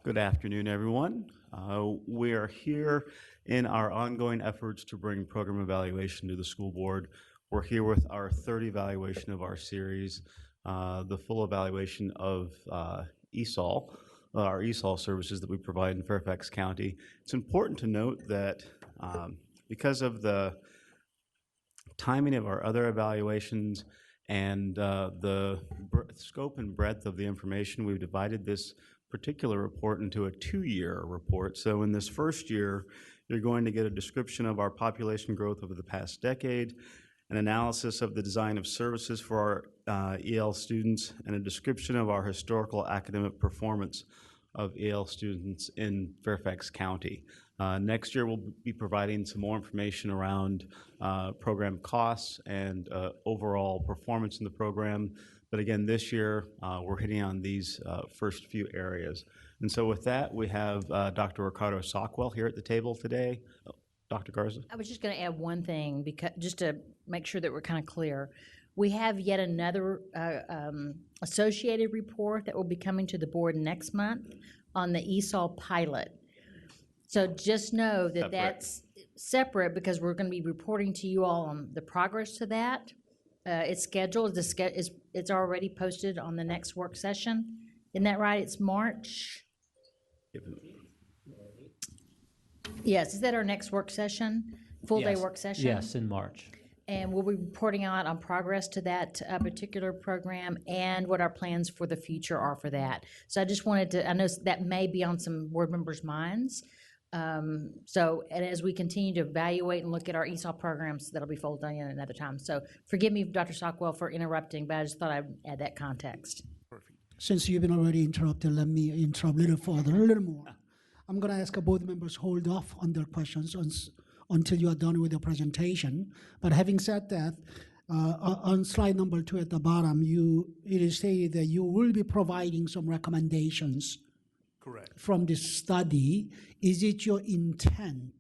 Good afternoon, everyone. We are here in our ongoing efforts to bring program evaluation to the school board. We're here with our third evaluation of our series, the full evaluation of ESOL, our ESOL services that we provide in Fairfax County. It's important to note that because of the timing of our other evaluations and the scope and breadth of the information, we've divided this particular report into a 2-year report. So in this first year, you're going to get a description of our population growth over the past decade, an analysis of the design of services for our EL students, and a description of our historical academic performance of EL students in Fairfax County. Next year, we'll be providing some more information around program costs and overall performance in the program. But again, this year, we're hitting on these first few areas. And so with that, we have Dr. Ricardo Sockwell here at the table today. Dr. Garza? I was just going to add one thing, because just to make sure that we're kind of clear. We have yet another associated report that will be coming to the board next month on the ESOL pilot. So just know that that's separate, because we're going to be reporting to you all on the progress to that. It's scheduled. It's already posted on the next work session. Isn't that right? It's March? Yes. Is that our next work session? Full-day work session? Yes, in March. And we'll be reporting out on progress to that particular program and what our plans for the future are for that. So I just wanted to, I know that may be on some board members' minds. And as we continue to evaluate and look at our ESOL programs, that'll be folded in another time. So forgive me, Dr. Sockwell, for interrupting, but I just thought I'd add that context. Perfect. Since you've been already interrupted, let me interrupt a little further, a little more. I'm going to ask board members hold off on their questions until you are done with the presentation. But having said that, on slide number 2 at the bottom, it is stated that you will be providing some recommendations. Correct. From this study. Is it your intent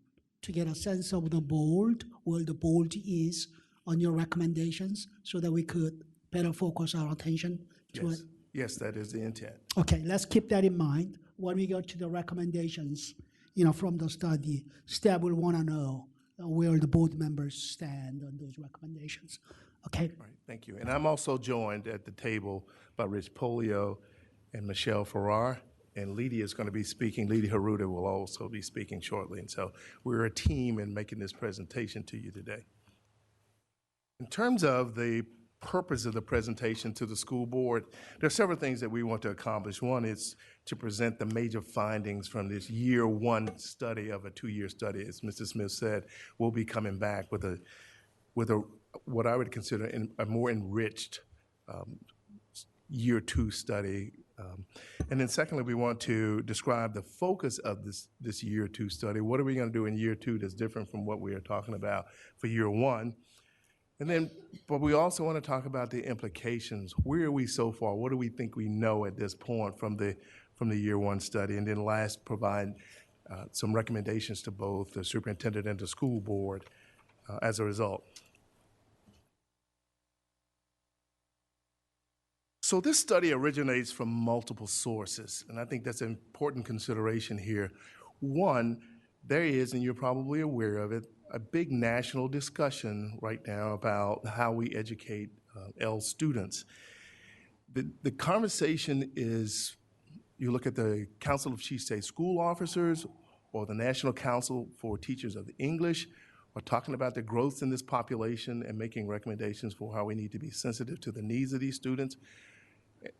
to get a sense of the board, where the board is on your recommendations, so that we could better focus our attention to it? Yes, that is the intent. Okay, let's keep that in mind when we go to the recommendations, from the study. Staff will want to know where the board members stand on those recommendations. Okay. All right, thank you. And I'm also joined at the table by Rich Polio and Michelle Farrar. And Lydia is going to be speaking. Lydia Haruda will also be speaking shortly. And so we're a team in making this presentation to you today. In terms of the purpose of the presentation to the school board, there are several things that we want to accomplish. One is to present the major findings from this year 1 study of a 2-year study. As Mr. Smith said, we'll be coming back with a what I would consider a more enriched year 2 study. And then secondly, we want to describe the focus of this year 2 study. What are we going to do in year 2 that's different from what we are talking about for year 1? And then, but we also want to talk about the implications. Where are we so far? What do we think we know at this point from the year 1 study? And then last, provide some recommendations to both the superintendent and the school board as a result. So this study originates from multiple sources, and I think that's an important consideration here. One, there is, and you're probably aware of it, a big national discussion right now about how we educate EL students. The conversation is, you look at the Council of Chief State School Officers or the National Council for Teachers of English are talking about the growth in this population and making recommendations for how we need to be sensitive to the needs of these students.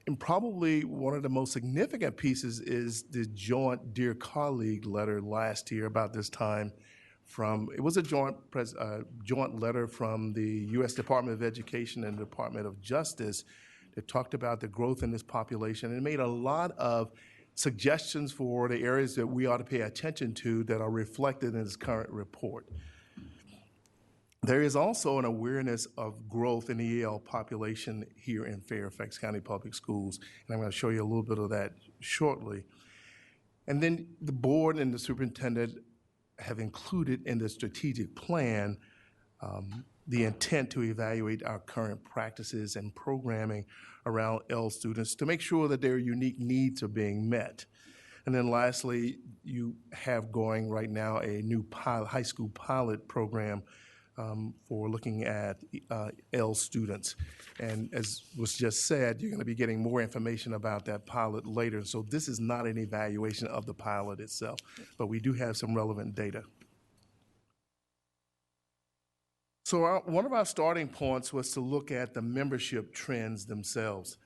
And probably one of the most significant pieces is the joint Dear Colleague letter last year about this time it was a joint letter from the U.S. Department of Education and the Department of Justice that talked about the growth in this population and made a lot of suggestions for the areas that we ought to pay attention to that are reflected in this current report. There is also an awareness of growth in the EL population here in Fairfax County Public Schools, and I'm going to show you a little bit of that shortly. And then the board and the superintendent have included in the strategic plan the intent to evaluate our current practices and programming around L students to make sure that their unique needs are being met. And then lastly, you have going right now a new high school pilot program for looking at L students. And as was just said, you're going to be getting more information about that pilot later. So this is not an evaluation of the pilot itself, but we do have some relevant data. So one of our starting points was to look at the membership trends themselves.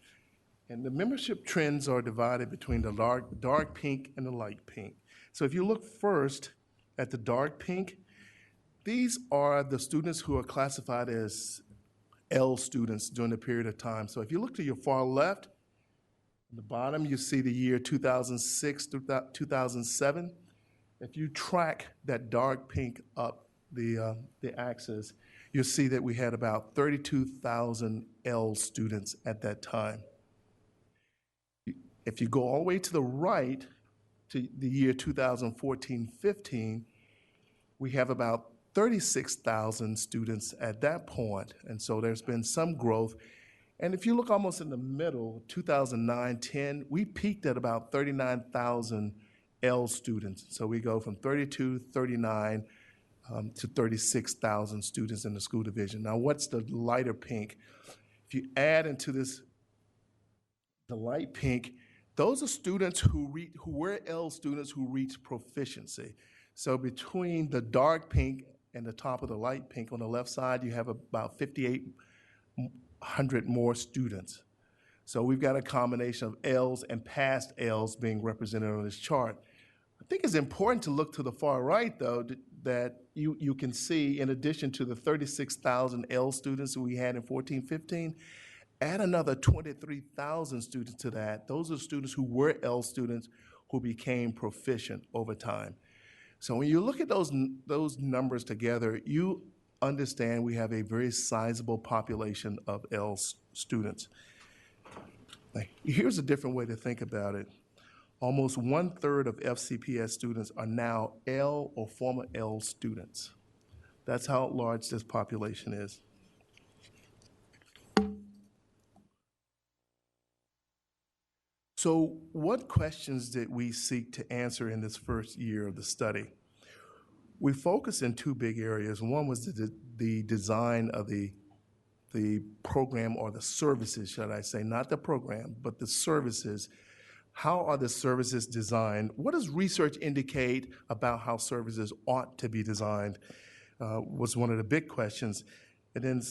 And the membership trends are divided between the dark pink and the light pink. So if you look first at the dark pink, these are the students who are classified as L students during the period of time. So if you look to your far left, at the bottom, you see the year 2006 through 2007. If you track that dark pink up the axis, you'll see that we had about 32,000 L students at that time. If you go all the way to the right, to the year 2014-15, we have about 36,000 students at that point, and so there's been some growth. And if you look almost in the middle, 2009-10, we peaked at about 39,000 L students. So we go from 32, 39 to 36,000 students in the school division. Now, what's the lighter pink? If you add into this, the light pink, those are students who were L students who reached proficiency. So between the dark pink and the top of the light pink on the left side, you have about 5,800 more students. So we've got a combination of L's and past L's being represented on this chart. I think it's important to look to the far right, though, that you can see, in addition to the 36,000 L students that we had in 14-15, add another 23,000 students to that. Those are students who were L students who became proficient over time. So when you look at those numbers together, you understand we have a very sizable population of L students. Here's a different way to think about it. Almost 1/3 of FCPS students are now L or former L students. That's how large this population is. So what questions did we seek to answer in this first year of the study? We focused in two big areas. One was the design of the program, or the services, should I say, not the program, but the services. How are the services designed? What does research indicate about how services ought to be designed? Was one of the big questions. And then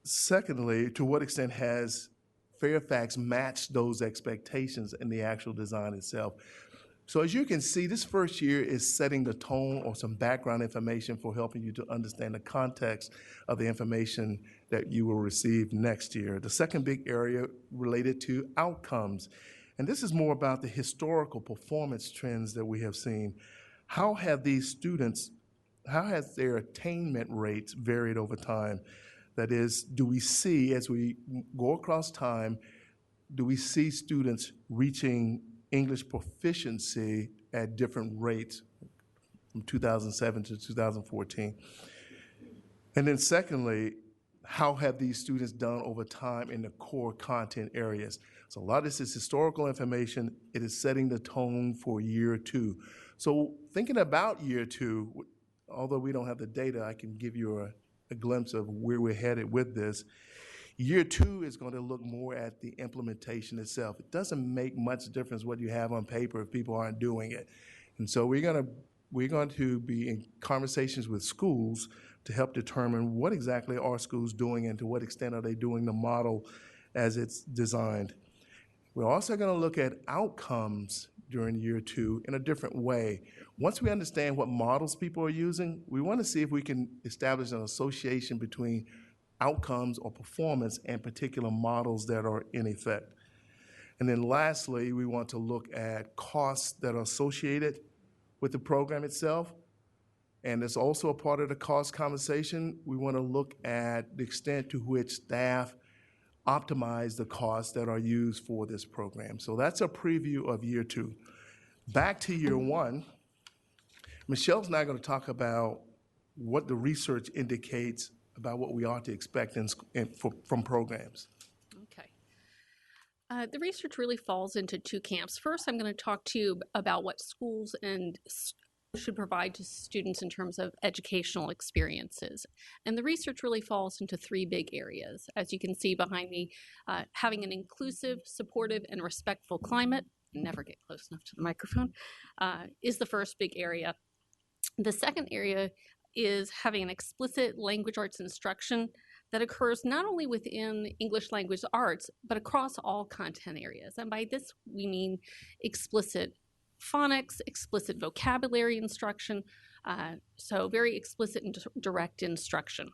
secondly, to what extent has Fairfax matched those expectations in the actual design itself? So as you can see, this first year is setting the tone or some background information for helping you to understand the context of the information that you will receive next year. The second big area related to outcomes. And this is more about the historical performance trends that we have seen. How have these students, how has their attainment rates varied over time? That is, do we see, as we go across time, do we see students reaching English proficiency at different rates from 2007 to 2014? And then secondly, how have these students done over time in the core content areas? So a lot of this is historical information. It is setting the tone for year two. So thinking about year two, although we don't have the data, I can give you a glimpse of where we're headed with this. Year two is going to look more at the implementation itself. It doesn't make much difference what you have on paper if people aren't doing it. And so we're going to be in conversations with schools to help determine what exactly are schools doing and to what extent are they doing the model as it's designed. We're also going to look at outcomes during year two in a different way. Once we understand what models people are using, we want to see if we can establish an association between outcomes or performance and particular models that are in effect. And then lastly, we want to look at costs that are associated with the program itself. And it's also a part of the cost conversation. We want to look at the extent to which staff optimize the costs that are used for this program. So that's a preview of year two. Back to year one, Michelle's now going to talk about what the research indicates about what we ought to expect from programs. Okay. The research really falls into two camps. First, I'm going to talk to you about what schools should provide to students in terms of educational experiences. And the research really falls into three big areas. As you can see behind me, having an inclusive, supportive, and respectful climate, never get close enough to the microphone, is the first big area. The second area is having an explicit language arts instruction that occurs not only within English language arts, but across all content areas. And by this, we mean explicit phonics, explicit vocabulary instruction, so very explicit and direct instruction.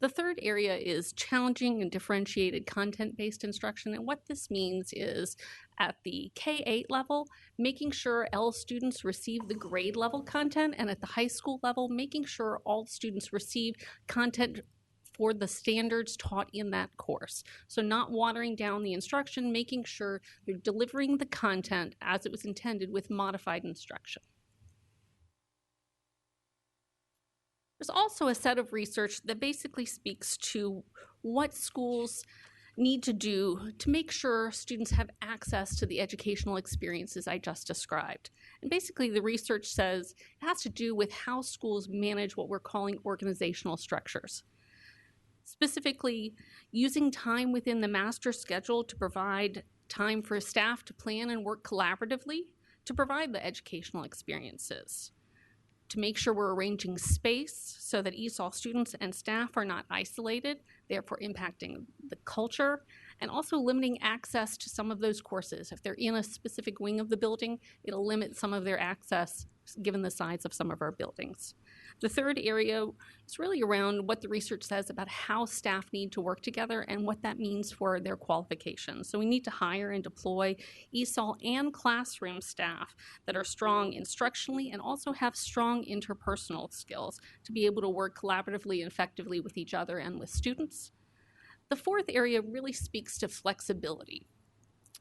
The third area is challenging and differentiated content-based instruction, and what this means is at the K-8 level, making sure L students receive the grade level content, and at the high school level, making sure all students receive content for the standards taught in that course. So not watering down the instruction, making sure they're delivering the content as it was intended with modified instruction. There's also a set of research that basically speaks to what schools need to do to make sure students have access to the educational experiences I just described. And basically the research says it has to do with how schools manage what we're calling organizational structures. Specifically, using time within the master schedule to provide time for staff to plan and work collaboratively to provide the educational experiences. To make sure we're arranging space so that ESOL students and staff are not isolated, therefore impacting the culture, and also limiting access to some of those courses. If they're in a specific wing of the building, it'll limit some of their access given the size of some of our buildings. The third area is really around what the research says about how staff need to work together and what that means for their qualifications. So we need to hire and deploy ESOL and classroom staff that are strong instructionally and also have strong interpersonal skills to be able to work collaboratively and effectively with each other and with students. The fourth area really speaks to flexibility.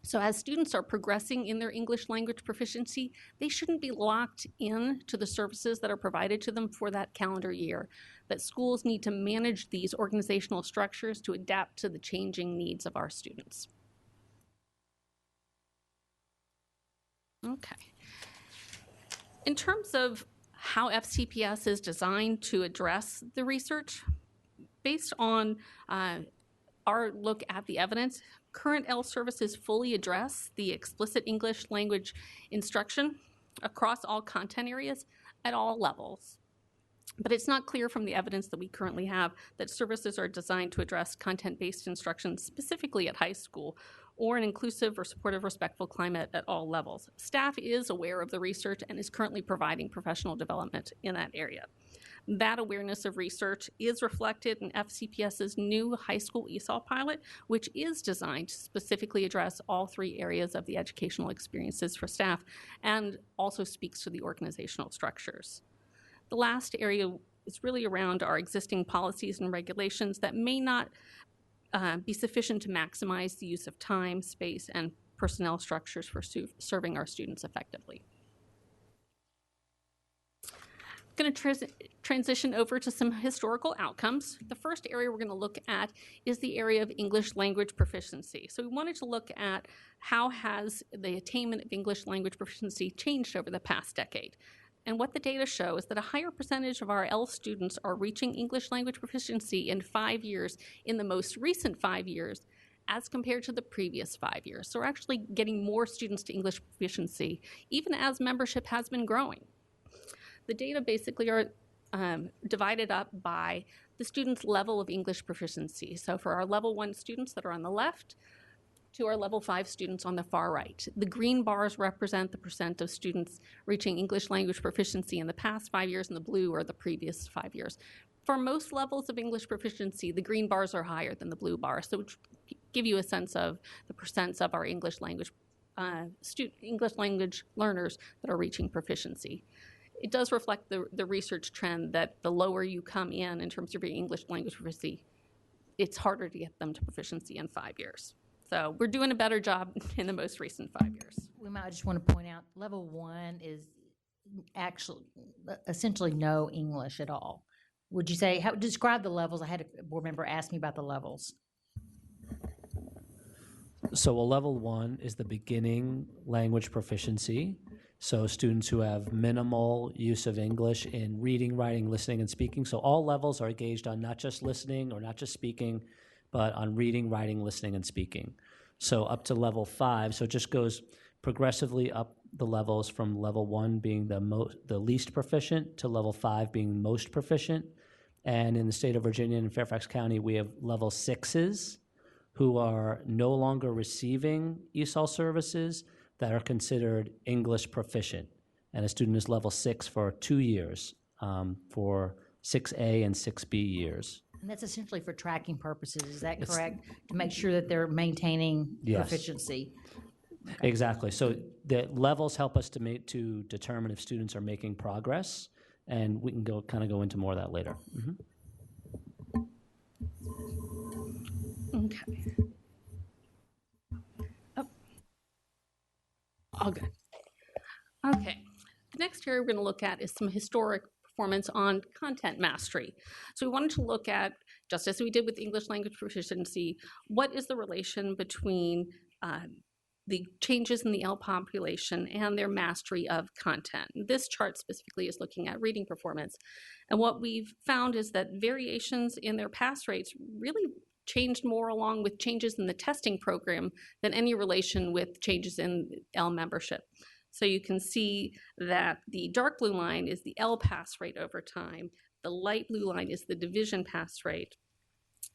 So as students are progressing in their English language proficiency, they shouldn't be locked in to the services that are provided to them for that calendar year, that schools need to manage these organizational structures to adapt to the changing needs of our students. Okay. In terms of how FCPS is designed to address the research, based on our look at the evidence, current L services fully address the explicit English language instruction across all content areas at all levels. But it's not clear from the evidence that we currently have that services are designed to address content-based instruction specifically at high school or an inclusive or supportive, respectful climate at all levels. Staff is aware of the research and is currently providing professional development in that area. That awareness of research is reflected in FCPS's new high school ESOL pilot, which is designed to specifically address all three areas of the educational experiences for staff and also speaks to the organizational structures. The last area is really around our existing policies and regulations that may not be sufficient to maximize the use of time, space, and personnel structures for serving our students effectively. I'm going to transition over to some historical outcomes. The first area we're going to look at is the area of English language proficiency. So we wanted to look at how has the attainment of English language proficiency changed over the past decade. And what the data show is that a higher percentage of our L students are reaching English language proficiency in 5 years in the most recent 5 years as compared to the previous 5 years. So we're actually getting more students to English proficiency, even as membership has been growing. The data basically are divided up by the student's level of English proficiency. So for our level 1 students that are on the left to our level 5 students on the far right. The green bars represent the percent of students reaching English language proficiency in the past 5 years, and the blue are the previous 5 years. For most levels of English proficiency, the green bars are higher than the blue bars, so which give you a sense of the percents of our English language learners that are reaching proficiency. It does reflect the research trend that the lower you come in terms of your English language proficiency, it's harder to get them to proficiency in 5 years. So we're doing a better job in the most recent 5 years. We might just want to point out, level 1 is actually essentially no English at all. would you say, describe the levels? I had a board member ask me about the levels. So a level 1 is the beginning language proficiency. So students who have minimal use of English in reading, writing, listening, and speaking. So all levels are gauged on not just listening or not just speaking, but on reading, writing, listening, and speaking. So up to level 5, so it just goes progressively up the levels from level 1 being the least proficient to level 5 being most proficient. And in the state of Virginia and Fairfax County, we have level 6s who are no longer receiving ESOL services that are considered English proficient. And a student is level 6 for 2 years, for 6A and 6B years. And that's essentially for tracking purposes, is that correct? To make sure that they're maintaining Yes. proficiency? Exactly. So the levels help us to determine if students are making progress, and we can kind of go into more of that later. Okay. Oh. All good. Okay. The next area we're going to look at is some historic performance on content mastery. So we wanted to look at, just as we did with English language proficiency, what is the relation between the changes in the L population and their mastery of content. This chart specifically is looking at reading performance. And what we've found is that variations in their pass rates really changed more along with changes in the testing program than any relation with changes in L membership. So you can see that the dark blue line is the L pass rate over time. The light blue line is the division pass rate.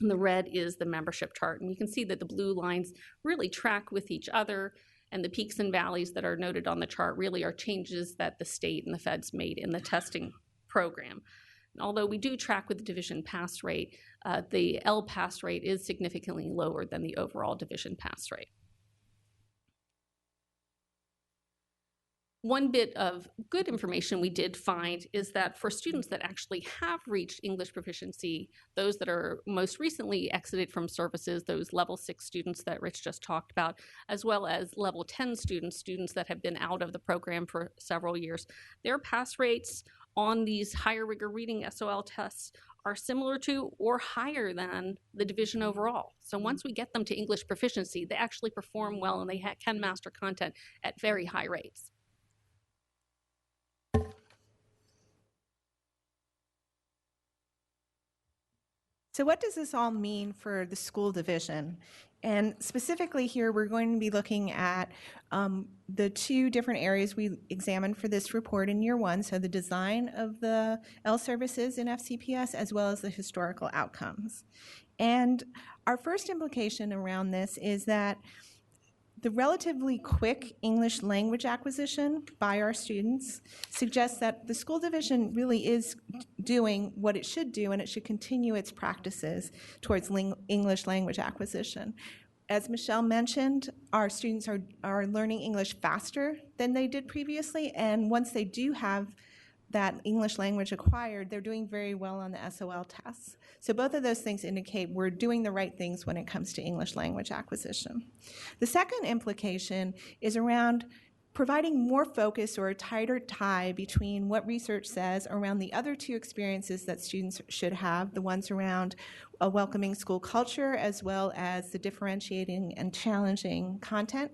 And the red is the membership chart. And you can see that the blue lines really track with each other, and the peaks and valleys that are noted on the chart really are changes that the state and the feds made in the testing program. And although we do track with the division pass rate, the L pass rate is significantly lower than the overall division pass rate. One bit of good information we did find is that for students that actually have reached English proficiency, those that are most recently exited from services, those level 6 students that Rich just talked about, as well as level 10 students that have been out of the program for several years, their pass rates on these higher rigor reading SOL tests are similar to or higher than the division overall. So once we get them to English proficiency, they actually perform well and they can master content at very high rates. So what does this all mean for the school division? And specifically here, we're going to be looking at the 2 different areas we examined for this report in year 1, so the design of the L services in FCPS, as well as the historical outcomes. And our first implication around this is that the relatively quick English language acquisition by our students suggests that the school division really is doing what it should do, and it should continue its practices towards English language acquisition. As Michelle mentioned, our students are learning English faster than they did previously, and once they do have that English language acquired, they're doing very well on the SOL tests. So both of those things indicate we're doing the right things when it comes to English language acquisition. The second implication is around providing more focus or a tighter tie between what research says around the other 2 experiences that students should have, the ones around a welcoming school culture as well as the differentiating and challenging content,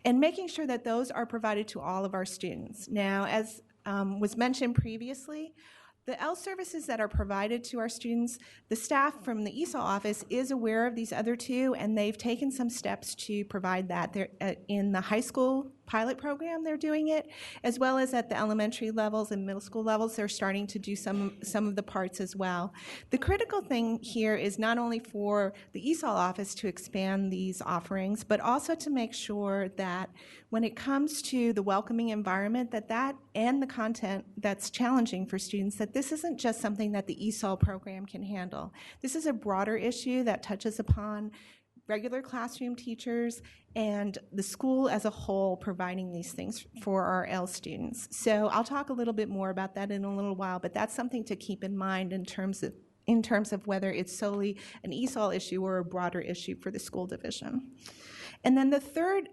and making sure that those are provided to all of our students. Now, as was mentioned previously, the L services that are provided to our students, the staff from the ESOL office is aware of these other 2, and they've taken some steps to provide that. They're, in the high school pilot program, they're doing it, as well as at the elementary levels and middle school levels, they're starting to do some of the parts as well. The critical thing here is not only for the ESOL office to expand these offerings, but also to make sure that when it comes to the welcoming environment, that and the content that's challenging for students, that this isn't just something that the ESOL program can handle. This is a broader issue that touches upon regular classroom teachers and the school as a whole providing these things for our L students. So I'll talk a little bit more about that in a little while, but that's something to keep in mind in terms of whether it's solely an ESOL issue or a broader issue for the school division. And then the third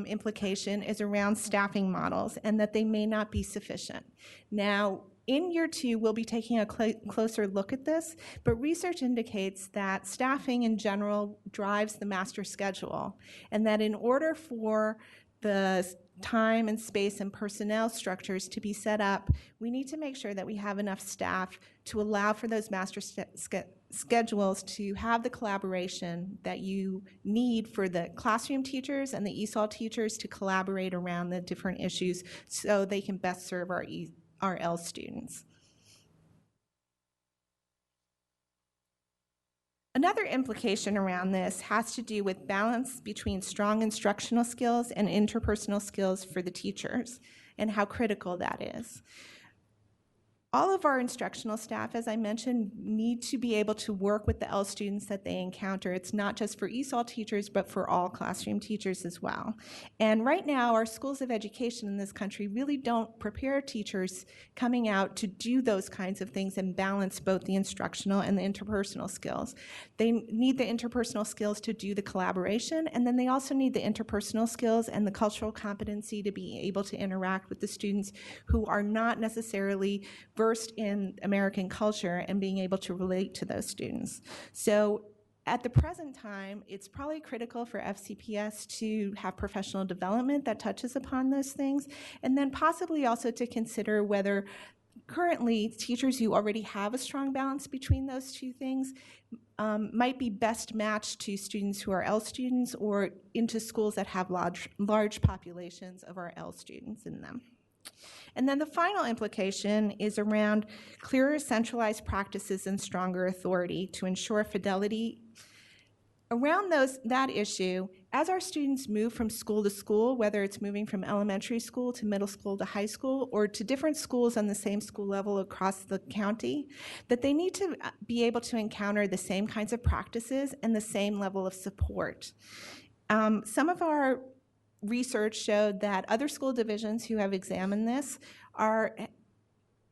implication is around staffing models and that they may not be sufficient. Now, In year 2, we'll be taking a closer look at this, but research indicates that staffing in general drives the master schedule, and that in order for the time and space and personnel structures to be set up, we need to make sure that we have enough staff to allow for those master schedules to have the collaboration that you need for the classroom teachers and the ESOL teachers to collaborate around the different issues so they can best serve our L students. Another implication around this has to do with balance between strong instructional skills and interpersonal skills for the teachers and how critical that is. All of our instructional staff, as I mentioned, need to be able to work with the L students that they encounter. It's not just for ESOL teachers, but for all classroom teachers as well. And right now, our schools of education in this country really don't prepare teachers coming out to do those kinds of things and balance both the instructional and the interpersonal skills. They need the interpersonal skills to do the collaboration, and then they also need the interpersonal skills and the cultural competency to be able to interact with the students who are not necessarily versed in American culture and being able to relate to those students. So at the present time, it's probably critical for FCPS to have professional development that touches upon those things, and then possibly also to consider whether currently teachers who already have a strong balance between those two things might be best matched to students who are L students or into schools that have large populations of our L students in them. And then the final implication is around clearer centralized practices and stronger authority to ensure fidelity. Around that issue, as our students move from school to school, whether it's moving from elementary school to middle school to high school or to different schools on the same school level across the county, that they need to be able to encounter the same kinds of practices and the same level of support. Some of our research showed that other school divisions who have examined this are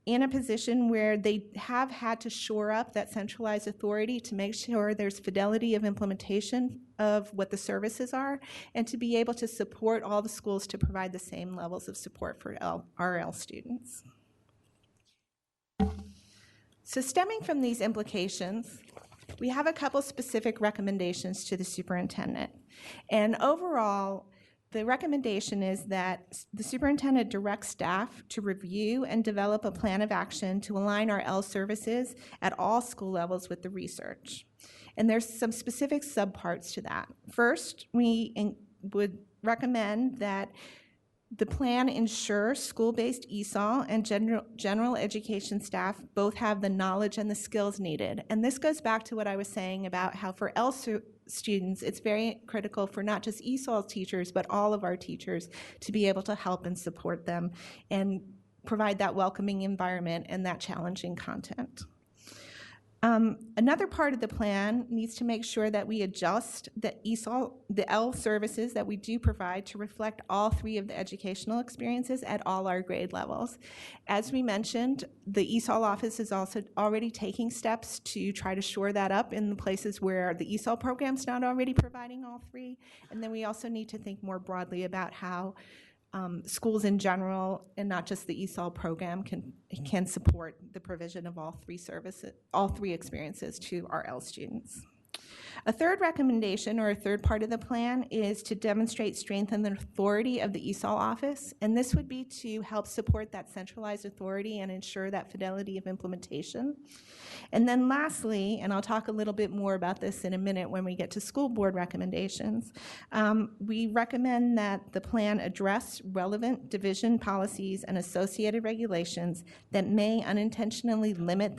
in a position where they have had to shore up that centralized authority to make sure there's fidelity of implementation of what the services are and to be able to support all the schools to provide the same levels of support for our L students. So stemming from these implications, we have a couple specific recommendations to the superintendent. And overall, the recommendation is that the superintendent directs staff to review and develop a plan of action to align our L services at all school levels with the research. And there's some specific subparts to that. First, we would recommend that the plan ensures school-based ESOL and general education staff both have the knowledge and the skills needed. And this goes back to what I was saying about how for L students, it's very critical for not just ESOL teachers, but all of our teachers to be able to help and support them and provide that welcoming environment and that challenging content. Another part of the plan needs to make sure that we adjust the L services that we do provide to reflect all three of the educational experiences at all our grade levels. As we mentioned, the ESOL office is also already taking steps to try to shore that up in the places where the ESOL program's not already providing all three. And then we also need to think more broadly about how schools in general, and not just the ESOL program, can support the provision of all three experiences to our L students. A third recommendation, or a third part of the plan, is to demonstrate strength and the authority of the ESOL office, and this would be to help support that centralized authority and ensure that fidelity of implementation. And then lastly, and I'll talk a little bit more about this in a minute when we get to school board recommendations, we recommend that the plan address relevant division policies and associated regulations that may unintentionally limit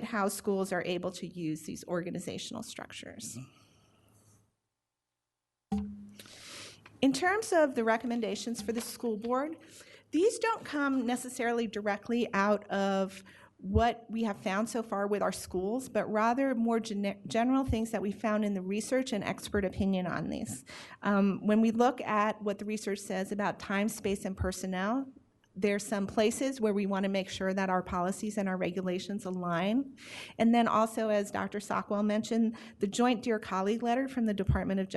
how schools are able to use these organizational structures. In terms of the recommendations for the school board, these don't come necessarily directly out of what we have found so far with our schools, but rather more general things that we found in the research and expert opinion on these. When we look at what the research says about time, space, and personnel, There's some places where we want to make sure that our policies and our regulations align. And then also, as Dr. Sockwell mentioned, the joint Dear Colleague letter from the Departments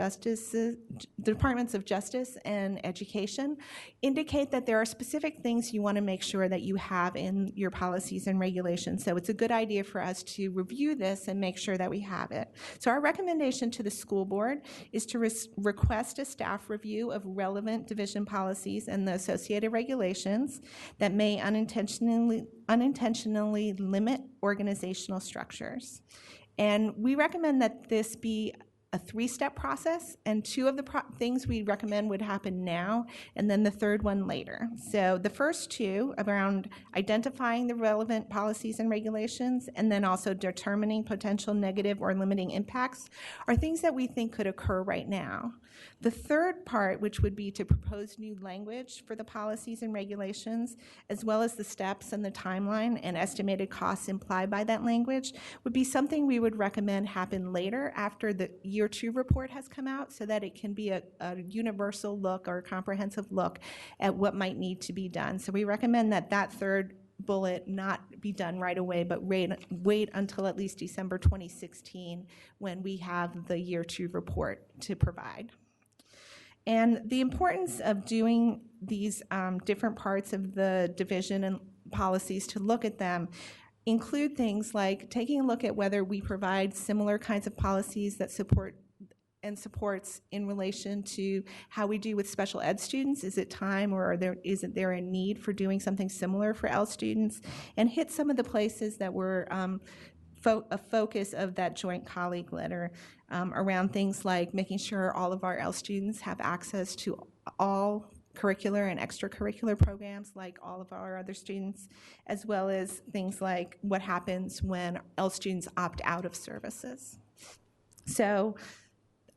of Justice and Education indicate that there are specific things you want to make sure that you have in your policies and regulations. So it's a good idea for us to review this and make sure that we have it. So our recommendation to the school board is to request a staff review of relevant division policies and the associated regulations that may unintentionally limit organizational structures. And we recommend that this be a 3-step process, and 2 of the things we recommend would happen now, and then the 3rd one later. So the first 2 around identifying the relevant policies and regulations, and then also determining potential negative or limiting impacts, are things that we think could occur right now. The 3rd part, which would be to propose new language for the policies and regulations, as well as the steps and the timeline and estimated costs implied by that language, would be something we would recommend happen later after the Year 2 report has come out, so that it can be a universal look or a comprehensive look at what might need to be done. So we recommend that 3rd bullet not be done right away, but wait until at least December 2016 when we have the Year 2 report to provide. And the importance of doing these different parts of the division and policies to look at them include things like taking a look at whether we provide similar kinds of policies that supports in relation to how we do with special ed students. Is it time, or is there a need for doing something similar for L students? And hit some of the places that were a focus of that joint colleague letter around things like making sure all of our L students have access to all curricular and extracurricular programs like all of our other students, as well as things like what happens when L students opt out of services. So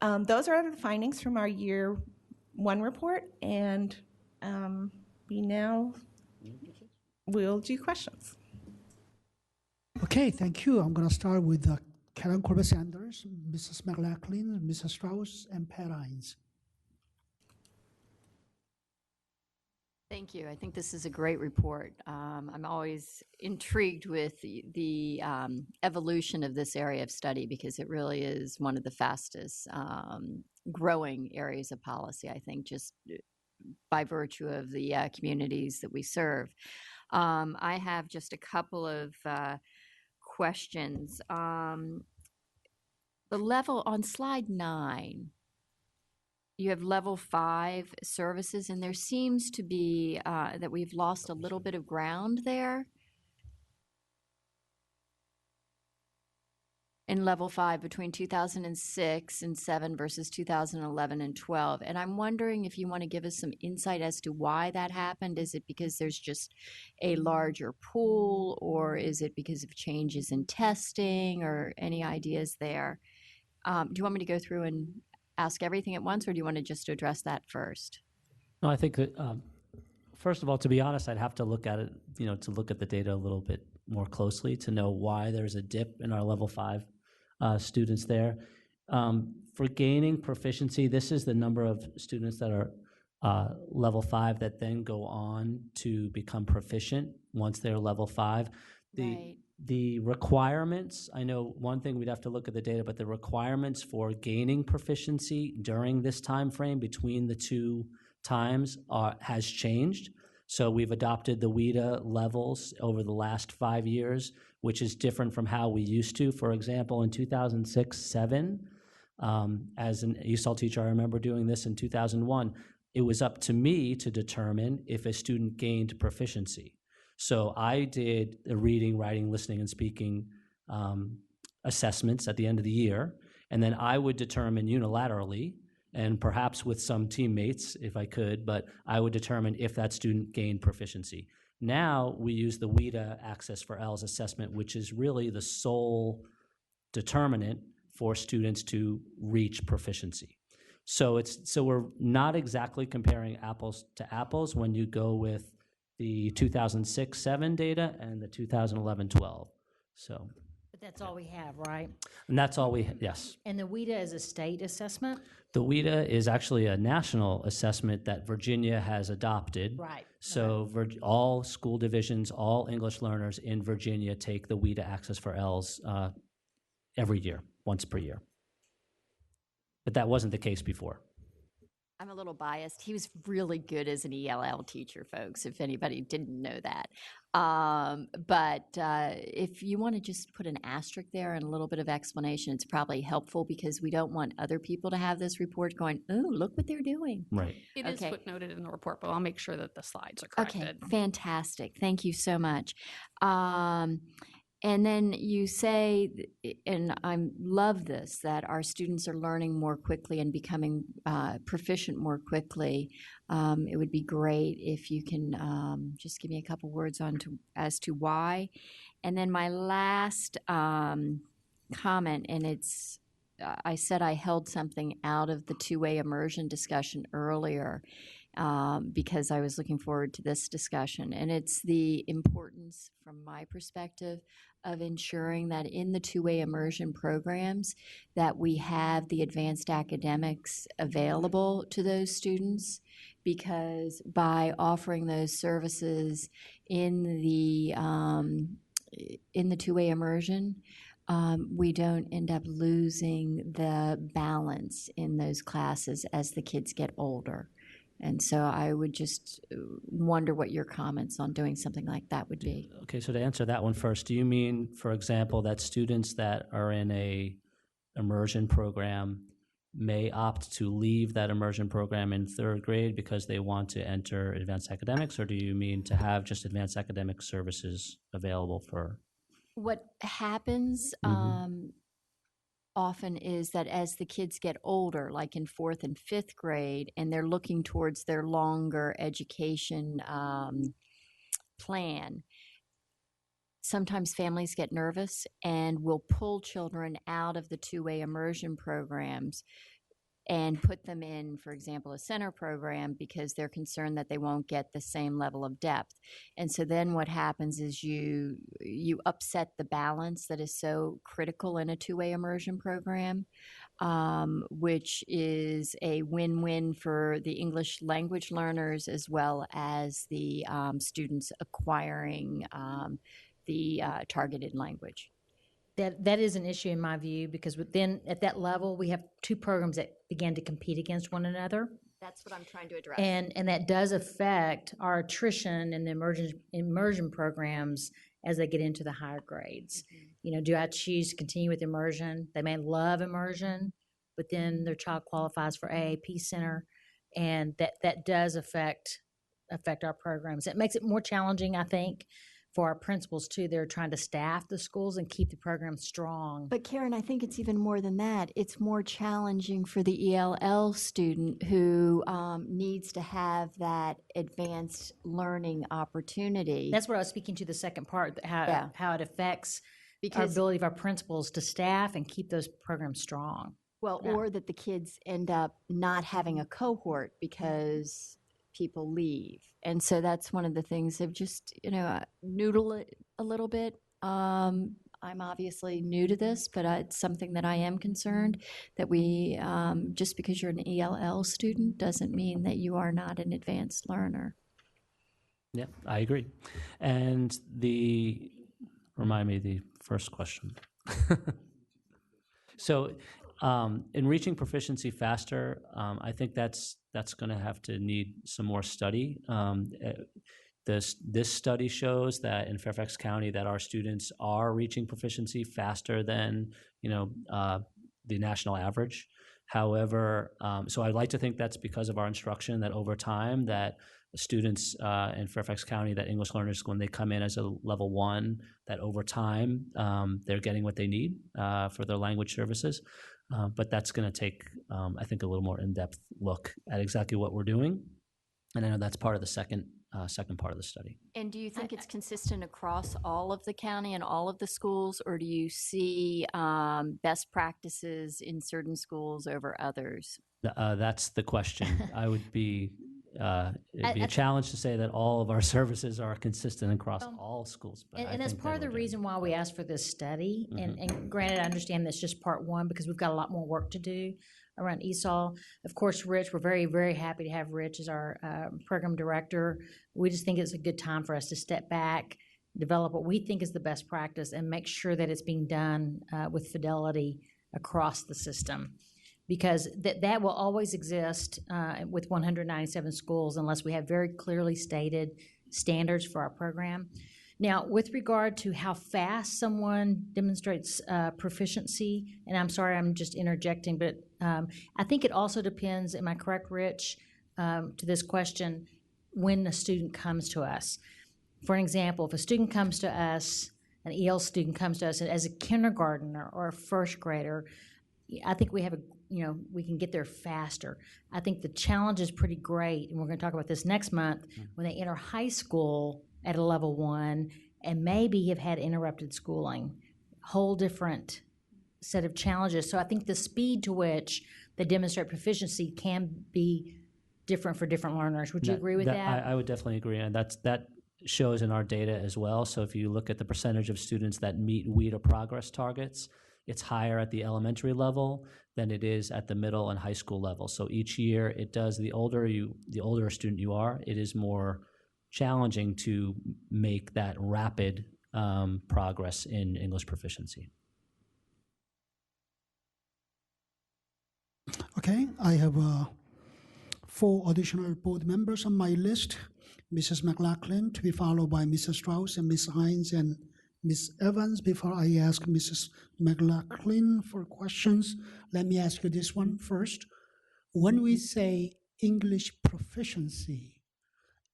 those are the findings from our Year 1 report, and we now will do questions. Okay, thank you. I'm going to start with Karen Corbett-Sanders, Mrs. McLaughlin, Mrs. Strauss, and Pat Hines. Thank you. I think this is a great report. I'm always intrigued with the evolution of this area of study, because it really is one of the fastest growing areas of policy, I think, just by virtue of the communities that we serve. I have just a couple of questions. The level on slide 9, you have level 5 services, and there seems to be that we've lost a little bit of ground there in level 5 between 2006 and 7 versus 2011 and 12. And I'm wondering if you want to give us some insight as to why that happened. Is it because there's just a larger pool, or is it because of changes in testing, or any ideas there? Do you want me to go through and ask everything at once, or do you want to just address that first? No, I think that, first of all, to be honest, I'd have to look at it, to look at the data a little bit more closely to know why there's a dip in our level 5 students there. For gaining proficiency, this is the number of students that are level 5 that then go on to become proficient once they're level 5. Right. The requirements, I know one thing we'd have to look at the data, but the requirements for gaining proficiency during this time frame between the 2 times has changed. So we've adopted the WIDA levels over the last 5 years, which is different from how we used to. For example, in 2006-07, as an ESOL teacher, I remember doing this in 2001. It was up to me to determine if a student gained proficiency. So I did the reading, writing, listening, and speaking assessments at the end of the year, and then I would determine unilaterally, and perhaps with some teammates if I could, but I would determine if that student gained proficiency. Now we use the WIDA Access for L's assessment, which is really the sole determinant for students to reach proficiency. So we're not exactly comparing apples to apples when you go with the 2006-07 data and the 2011-12. So But that's all we have, right? And that's all yes. And the WIDA is a state assessment? The WIDA is actually a national assessment that Virginia has adopted. Right. So all school divisions, all English learners in Virginia take the WIDA Access for Ls every year, once per year. But that wasn't the case before. I'm a little biased. He was really good as an ELL teacher, folks, if anybody didn't know that. But if you want to just put an asterisk there and a little bit of explanation, it's probably helpful because we don't want other people to have this report going, oh, look what they're doing. Right. It is Okay. footnoted in the report, but I'll make sure that the slides are Okay, corrected. fantastic. Thank you so much. And then you say, and I love this, that our students are learning more quickly and becoming proficient more quickly. It would be great if you can just give me a couple words as to why. And then my last comment, and it's, I said I held something out of the two-way immersion discussion earlier. Because I was looking forward to this discussion. And it's the importance, from my perspective, of ensuring that in the two-way immersion programs that we have the advanced academics available to those students, because by offering those services in the two-way immersion, we don't end up losing the balance in those classes as the kids get older. And so I would just wonder what your comments on doing something like that would be. Okay, so to answer that one first, do you mean, for example, that students that are in a immersion program may opt to leave that immersion program in third grade because they want to enter advanced academics, or do you mean to have just advanced academic services available for? What happens often is that as the kids get older, like in 4th and 5th grade, and they're looking towards their longer education plan, sometimes families get nervous and will pull children out of the two-way immersion programs and put them in, for example, a center program because they're concerned that they won't get the same level of depth. And so then what happens is you upset the balance that is so critical in a two-way immersion program, which is a win-win for the English language learners as well as the students acquiring the targeted language. That is an issue in my view, because then at that level, we have two programs that begin to compete against one another. That's what I'm trying to address. And that does affect our attrition in the immersion programs as they get into the higher grades. You know, do I choose to continue with immersion? They may love immersion, but then their child qualifies for AAP Center, and that does affect our programs. It makes it more challenging, I think, for our principals too. They're trying to staff the schools and keep the program strong. But Karen, I think it's even more than that. It's more challenging for the ELL student who needs to have that advanced learning opportunity. That's what I was speaking to, the second part, how it affects our Because, ability of our principals to staff and keep those programs strong. well, Yeah. or that the kids end up not having a cohort because people leave. And so that's one of the things of just, noodle it a little bit. I'm obviously new to this, but it's something that I am concerned that we, just because you're an ELL student doesn't mean that you are not an advanced learner. Yeah, I agree. And remind me the first question. So in reaching proficiency faster, I think that's going to have to need some more study. This study shows that in Fairfax County that our students are reaching proficiency faster than the national average. However, so I'd like to think that's because of our instruction, that over time that students in Fairfax County, that English learners, when they come in as a level 1, that over time they're getting what they need for their language services. But that's going to take, I think, a little more in-depth look at exactly what we're doing. And I know that's part of the second part of the study. And do you think it's consistent across all of the county and all of the schools, or do you see best practices in certain schools over others? That's the question. I would be it'd be a I- challenge to say that all of our services are consistent across all schools. But I And that's think part of that the we're doing- reason why we asked for this study. And granted, I understand that's just part one because we've got a lot more work to do around ESOL. Of course, Rich, we're very, very happy to have Rich as our program director. We just think it's a good time for us to step back, develop what we think is the best practice, and make sure that it's being done with fidelity across the system. Because that will always exist with 197 schools unless we have very clearly stated standards for our program. Now, with regard to how fast someone demonstrates proficiency, and I'm sorry, I'm just interjecting, but I think it also depends, am I correct, Rich, to this question, when a student comes to us. For an example, if a student comes to us, an EL student comes to us as a kindergartner or a first grader, I think we have we can get there faster. I think the challenge is pretty great, and we're going to talk about this next month, when they enter high school at a level 1 and maybe have had interrupted schooling. Whole different set of challenges. So I think the speed to which they demonstrate proficiency can be different for different learners. Would you agree with that? I would definitely agree, and that shows in our data as well. So if you look at the percentage of students that meet WIDA progress targets, it's higher at the elementary level than it is at the middle and high school level. So each year it does, the older a student you are, it is more challenging to make that rapid progress in English proficiency. Okay, I have 4 additional board members on my list. Mrs. McLaughlin, to be followed by Mrs. Strauss and Ms. Hines and Ms. Evans. Before I ask Mrs. McLaughlin for questions, let me ask you this one first. When we say English proficiency,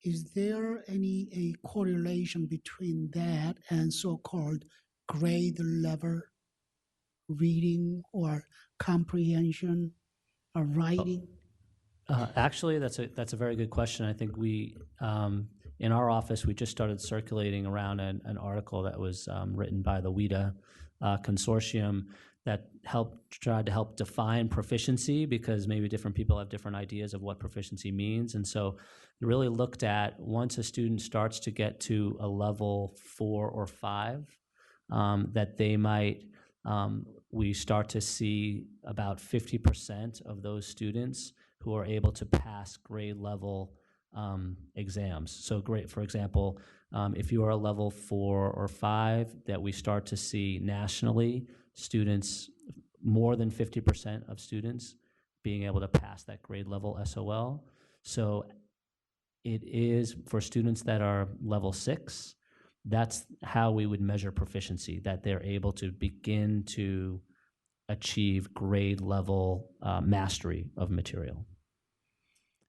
is there any correlation between that and so-called grade level reading or comprehension or writing? Actually, that's a very good question. I think we, in our office, we just started circulating around an article that was written by the WIDA consortium that tried to help define proficiency, because maybe different people have different ideas of what proficiency means. And so it really looked at, once a student starts to get to a level 4 or 5, that they might, we start to see about 50% of those students who are able to pass grade level exams. So for example, if you are a level 4 or 5, that we start to see nationally students, more than 50% of students being able to pass that grade level SOL. So it is for students that are level 6, that's how we would measure proficiency, that they're able to begin to achieve grade level mastery of material.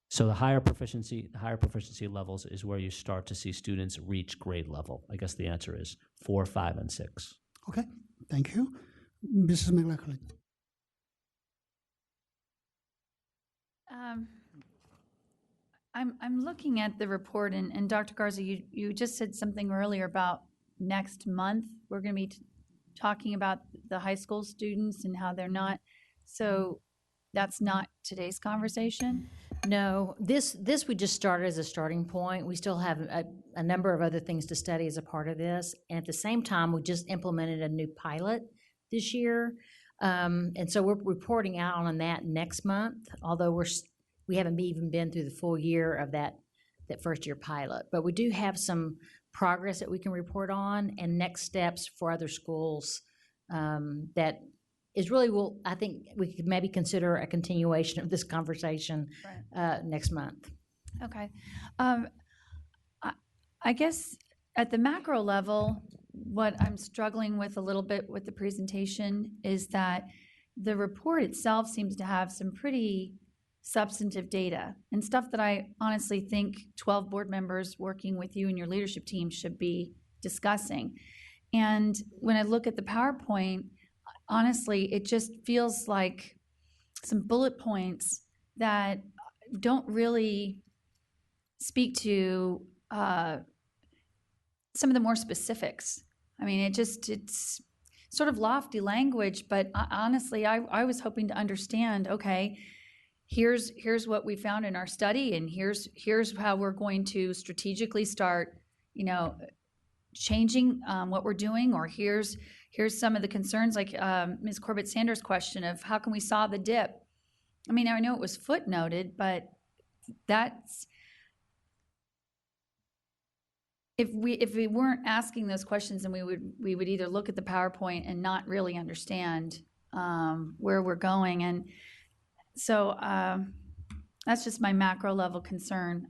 So the higher proficiency levels is where you start to see students reach grade level. I guess the answer is 4, 5, and 6. Okay, thank you. Mrs. McLaughlin. I'm looking at the report, and Dr. Garza, you just said something earlier about next month. We're going to be talking about the high school students and how they're not. So that's not today's conversation? No, this we just started as a starting point. We still have a number of other things to study as a part of this. And at the same time, we just implemented a new pilot this year. And so we're reporting out on that next month, although we haven't even been through the full year of that first year pilot. But we do have some progress that we can report on and next steps for other schools that is really, I think we could maybe consider a continuation of this conversation next month. Okay. I guess at the macro level, what I'm struggling with a little bit with the presentation is that the report itself seems to have some pretty substantive data and stuff that I honestly think 12 board members working with you and your leadership team should be discussing. And when I look at the PowerPoint, honestly, it just feels like some bullet points that don't really speak to some of the more specifics. I mean, it's sort of lofty language, but honestly, I was hoping to understand, okay, here's what we found in our study, and here's how we're going to strategically start, changing what we're doing, or here's some of the concerns, like Ms. Corbett Sanders' question of how can we solve the dip. I mean, I know it was footnoted, but that's, if we weren't asking those questions, then we would either look at the PowerPoint and not really understand where we're going. And so that's just my macro level concern.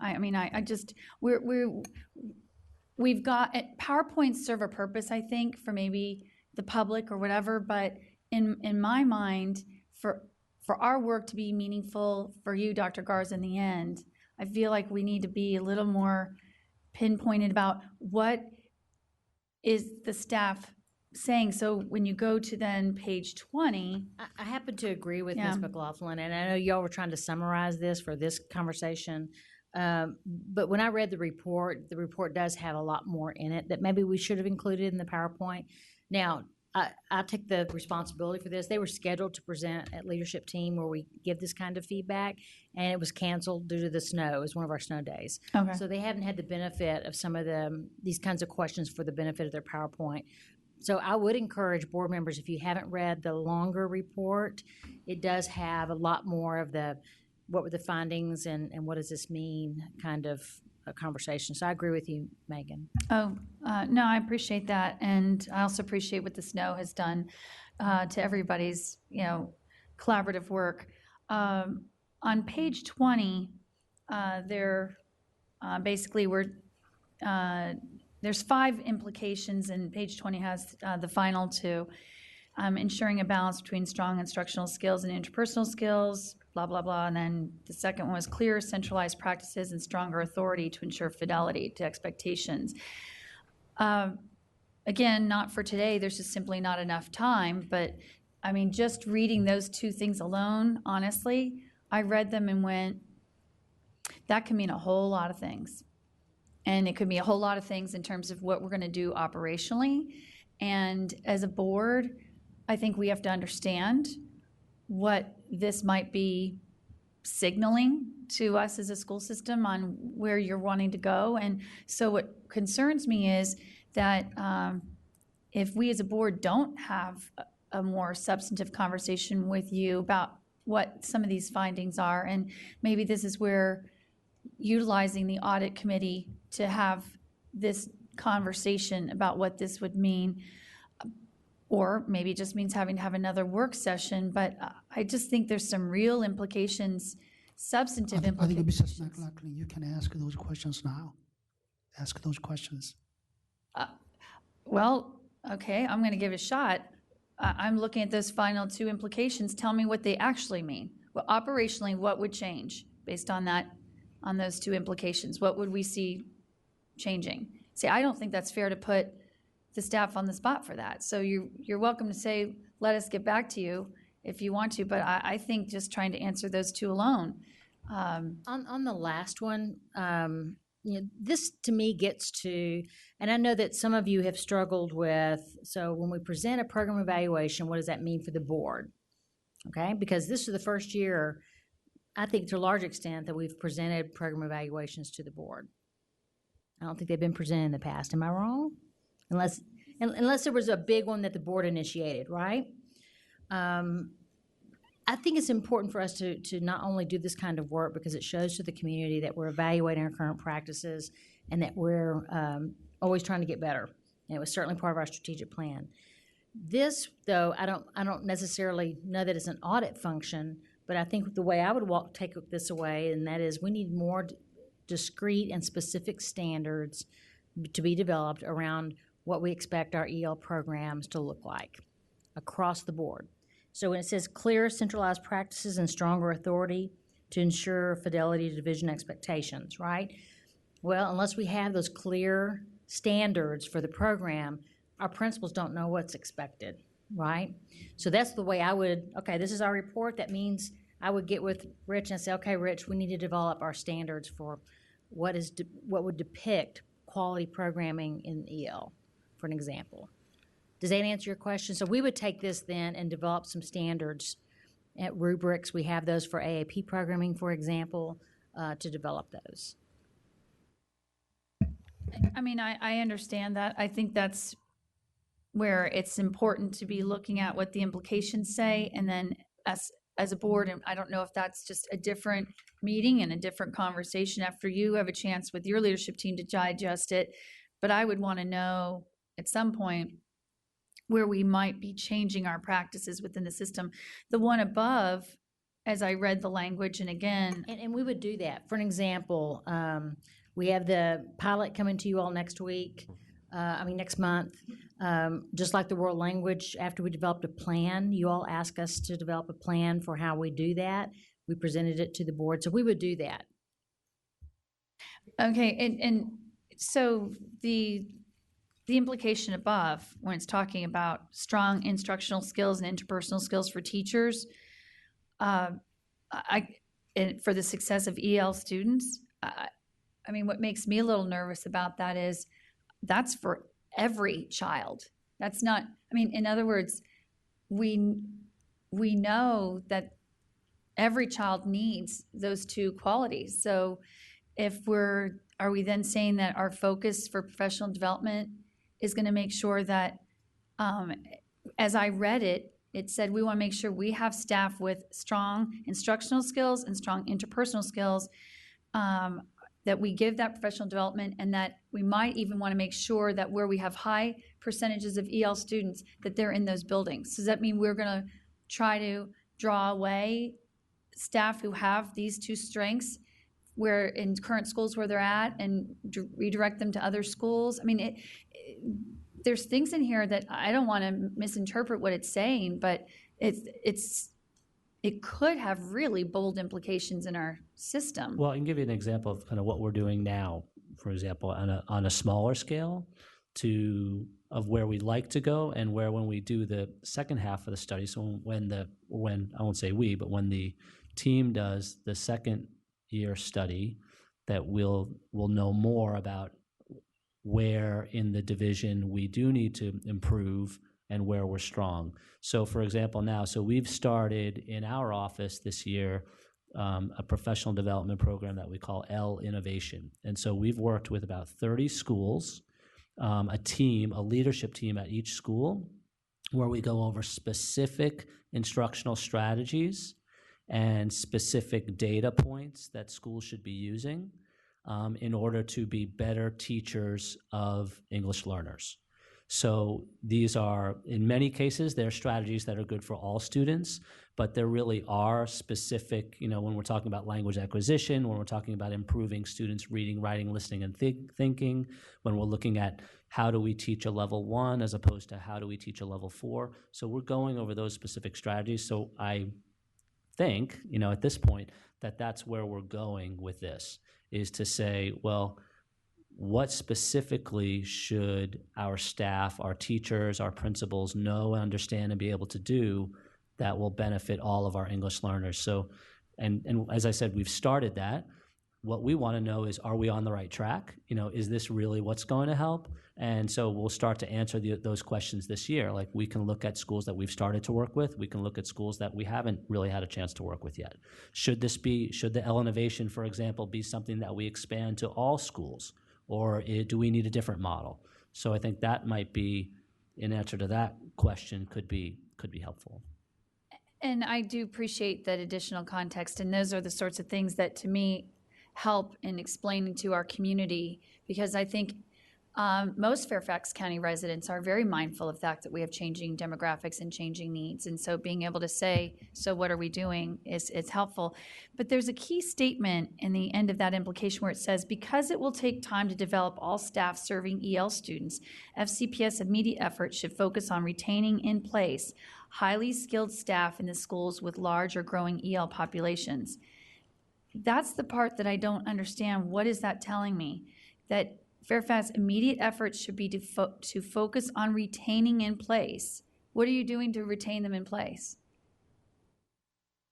We've got, PowerPoints serve a purpose, I think, for maybe the public or whatever, but in my mind, for our work to be meaningful for you, Dr. Garza, in the end, I feel like we need to be a little more pinpointed about what is the staff saying. So when you go to then page 20. I happen to agree with Yeah. Ms. McLaughlin, and I know y'all were trying to summarize this for this conversation. But when I read the report does have a lot more in it that maybe we should have included in the PowerPoint. Now, I take the responsibility for this. They were scheduled to present at leadership team where we give this kind of feedback, and it was canceled due to the snow. It was one of our snow days. Okay. So they haven't had the benefit of some of these kinds of questions for the benefit of their PowerPoint. So I would encourage board members, if you haven't read the longer report, it does have a lot more of what were the findings and what does this mean kind of a conversation. So I agree with you, Megan. No, I appreciate that, and I also appreciate what the snow has done to everybody's, collaborative work. On page 20, there's 5 implications, and page 20 has the final 2. Ensuring a balance between strong instructional skills and interpersonal skills, blah, blah, blah. And then the second one was clear, centralized practices and stronger authority to ensure fidelity to expectations. Again, not for today, there's just simply not enough time, but I mean, just reading those 2 things alone, honestly, I read them and went, that can mean a whole lot of things. And it could be a whole lot of things in terms of what we're going to do operationally. And as a board, I think we have to understand what this might be signaling to us as a school system on where you're wanting to go. And so what concerns me is that if we as a board don't have a more substantive conversation with you about what some of these findings are, and maybe this is where utilizing the audit committee to have this conversation about what this would mean, or maybe it just means having to have another work session, but I just think there's some real implications, substantive I think implications. Mrs. McLaughlin, you can ask those questions now. Ask those questions. Well, okay, I'm going to give it a shot. I'm looking at those final 2 implications. Tell me what they actually mean. Well, operationally, what would change based on that, on those 2 implications? What would we see changing? See, I don't think that's fair to put the staff on the spot for that. So you're welcome to say, let us get back to you if you want to, but I think just trying to answer those 2 alone. On the last one, this to me gets to, and I know that some of you have struggled with, so when we present a program evaluation, what does that mean for the board? Okay, because this is the first year, I think to a large extent, that we've presented program evaluations to the board. I don't think they've been presented in the past. Am I wrong? Unless there was a big one that the board initiated, right? I think it's important for us to not only do this kind of work because it shows to the community that we're evaluating our current practices and that we're always trying to get better. And it was certainly part of our strategic plan. This, though, I don't necessarily know that it's an audit function, but I think the way I would take this away, and that is we need more discrete and specific standards to be developed around what we expect our EL programs to look like across the board. So when it says clear, centralized practices and stronger authority to ensure fidelity to division expectations, right? Well, unless we have those clear standards for the program, our principals don't know what's expected, right? So that's the way I would, okay, this is our report. That means I would get with Rich and say, okay, Rich, we need to develop our standards for what would depict quality programming in EL, for an example. Does that answer your question? So we would take this then and develop some standards at rubrics. We have those for AAP programming, for example, to develop those. I mean, I understand that. I think that's where it's important to be looking at what the implications say, and then as a board, and I don't know if that's just a different meeting and a different conversation after you have a chance with your leadership team to digest it, but I would want to know at some point where we might be changing our practices within the system. The one above, as I read the language, and again, And we would do that. For an example, we have the pilot coming to you all next month. Just like the world language, after we developed a plan, you all asked us to develop a plan for how we do that. We presented it to the board, so we would do that. okay, and so the implication above, when it's talking about strong instructional skills and interpersonal skills for teachers, and for the success of EL students, I mean, what makes me a little nervous about that is that's for every child. That's not, I mean, in other words, we know that every child needs those two qualities. So are we then saying that our focus for professional development is going to make sure that, as I read it, it said we want to make sure we have staff with strong instructional skills and strong interpersonal skills, that we give that professional development, and that we might even want to make sure that where we have high percentages of EL students, that they're in those buildings. Does that mean we're going to try to draw away staff who have these two strengths where in current schools where they're at and redirect them to other schools? I mean, there's things in here that I don't want to misinterpret what it's saying, but it could have really bold implications in our system. Well, I can give you an example of kind of what we're doing now, for example, on a smaller scale of where we'd like to go, and where when we do the second half of the study, so when I won't say we, but when the team does the second year study, that we'll know more about where in the division we do need to improve and where we're strong. So for example so we've started in our office this year a professional development program that we call L Innovation. And so we've worked with about 30 schools, a leadership team at each school, where we go over specific instructional strategies and specific data points that schools should be using in order to be better teachers of English learners. So these are, in many cases, they're strategies that are good for all students, but there really are specific, when we're talking about language acquisition, when we're talking about improving students' reading, writing, listening, and thinking, when we're looking at how do we teach a level 1 as opposed to how do we teach a level 4. So we're going over those specific strategies. So I think, at this point, that's where we're going with this, is to say, well, what specifically should our staff, our teachers, our principals know, understand, and be able to do that will benefit all of our English learners? So, and as I said, we've started that. What we want to know is, are we on the right track? Is this really what's going to help? And so we'll start to answer those questions this year. Like, we can look at schools that we've started to work with. We can look at schools that we haven't really had a chance to work with yet. Should the L Innovation, for example, be something that we expand to all schools? Or do we need a different model? So I think that might be an answer to that question, could be helpful. And I do appreciate that additional context, and those are the sorts of things that, to me, help in explaining to our community, because I think most Fairfax County residents are very mindful of the fact that we have changing demographics and changing needs. And so being able to say, so what are we doing, is helpful. But there's a key statement in the end of that implication where it says, because it will take time to develop all staff serving EL students, FCPS immediate efforts should focus on retaining in place highly skilled staff in the schools with large or growing EL populations. That's the part that I don't understand. What is that telling me? That Fairfax immediate efforts should be to focus on retaining in place. What are you doing to retain them in place?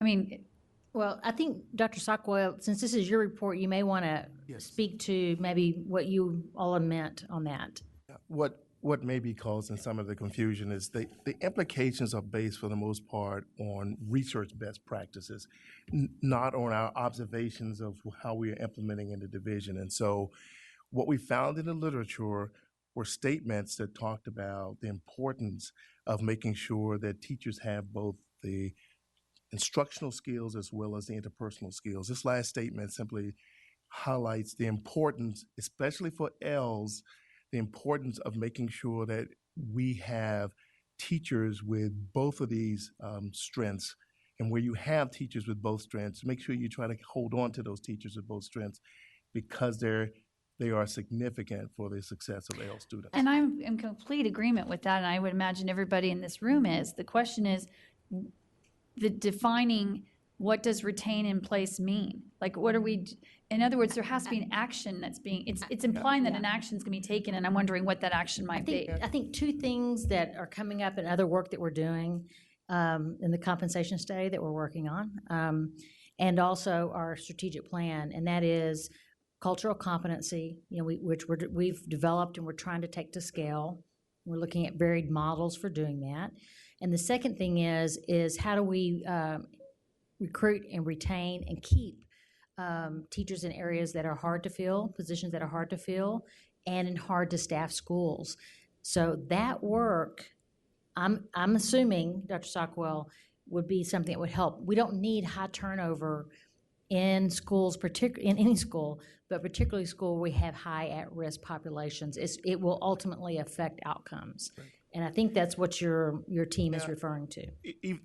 I mean, well, I think, Dr. Sockwell, since this is your report, you may want to speak to maybe what you all meant on that. what may be causing some of the confusion is the implications are based for the most part on research best practices, not on our observations of how we are implementing in the division. And so what we found in the literature were statements that talked about the importance of making sure that teachers have both the instructional skills as well as the interpersonal skills. This last statement simply highlights the importance, especially for L's, the importance of making sure that we have teachers with both of these strengths. And where you have teachers with both strengths, make sure you try to hold on to those teachers with both strengths because they are significant for the success of L students. And I'm in complete agreement with that, and I would imagine everybody in this room is. The question is the defining what does retain in place mean? Like, what are we, in other words, there has to be an action that's being, it's implying that an action's gonna be taken, and I'm wondering what that action might be. I think two things that are coming up in other work that we're doing in the compensation study that we're working on, and also our strategic plan, and that is cultural competency, which we've developed and we're trying to take to scale. We're looking at varied models for doing that. And the second thing is how do we recruit and retain and keep teachers in areas that are hard to fill, positions that are hard to fill, and in hard to staff schools. So that work, I'm assuming, Dr. Stockwell, would be something that would help. We don't need high turnover in schools, in any school, but particularly school where we have high at-risk populations. It will ultimately affect outcomes. Right. And I think that's what your team is referring to.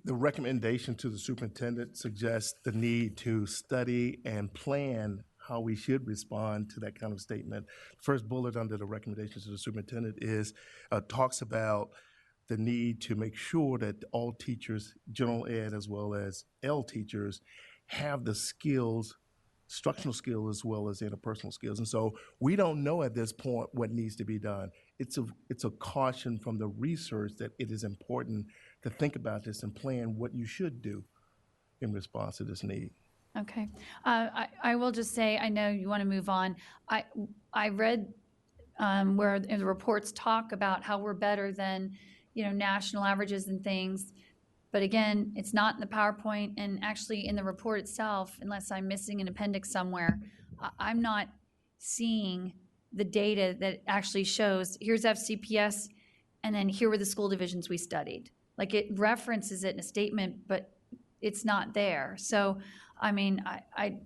The recommendation to the superintendent suggests the need to study and plan how we should respond to that kind of statement. First bullet under the recommendations to the superintendent talks about the need to make sure that all teachers, general ed as well as L teachers, have the skills, instructional skills as well as interpersonal skills. And so we don't know at this point what needs to be done. It's a caution from the research that it is important to think about this and plan what you should do in response to this need. Okay. I will just say, I know you want to move on. I read where the reports talk about how we're better than, national averages and things. But again, it's not in the PowerPoint, and actually in the report itself, unless I'm missing an appendix somewhere, I'm not seeing the data that actually shows, here's FCPS, and then here were the school divisions we studied. Like, it references it in a statement, but it's not there. So, I mean, I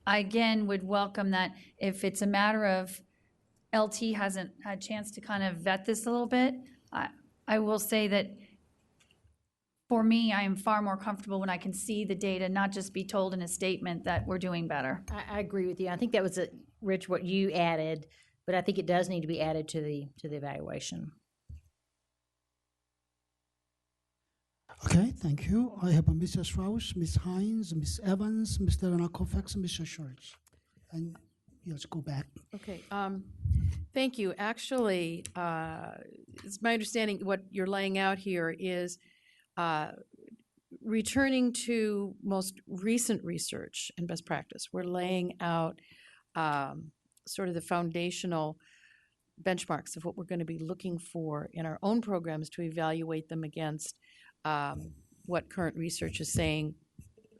again would welcome that if it's a matter of LT hasn't had a chance to kind of vet this a little bit, I will say that for me, I am far more comfortable when I can see the data, not just be told in a statement that we're doing better. I agree with you. I think that was, Rich, what you added, but I think it does need to be added to the evaluation. Okay, thank you. I have Mr. Strauss, Ms. Hines, Ms. Evans, Mr. Kofax, and Mr. Schultz. And let's go back. Okay, thank you. Actually, it's my understanding what you're laying out here is returning to most recent research and best practice. We're laying out sort of the foundational benchmarks of what we're going to be looking for in our own programs to evaluate them against what current research is saying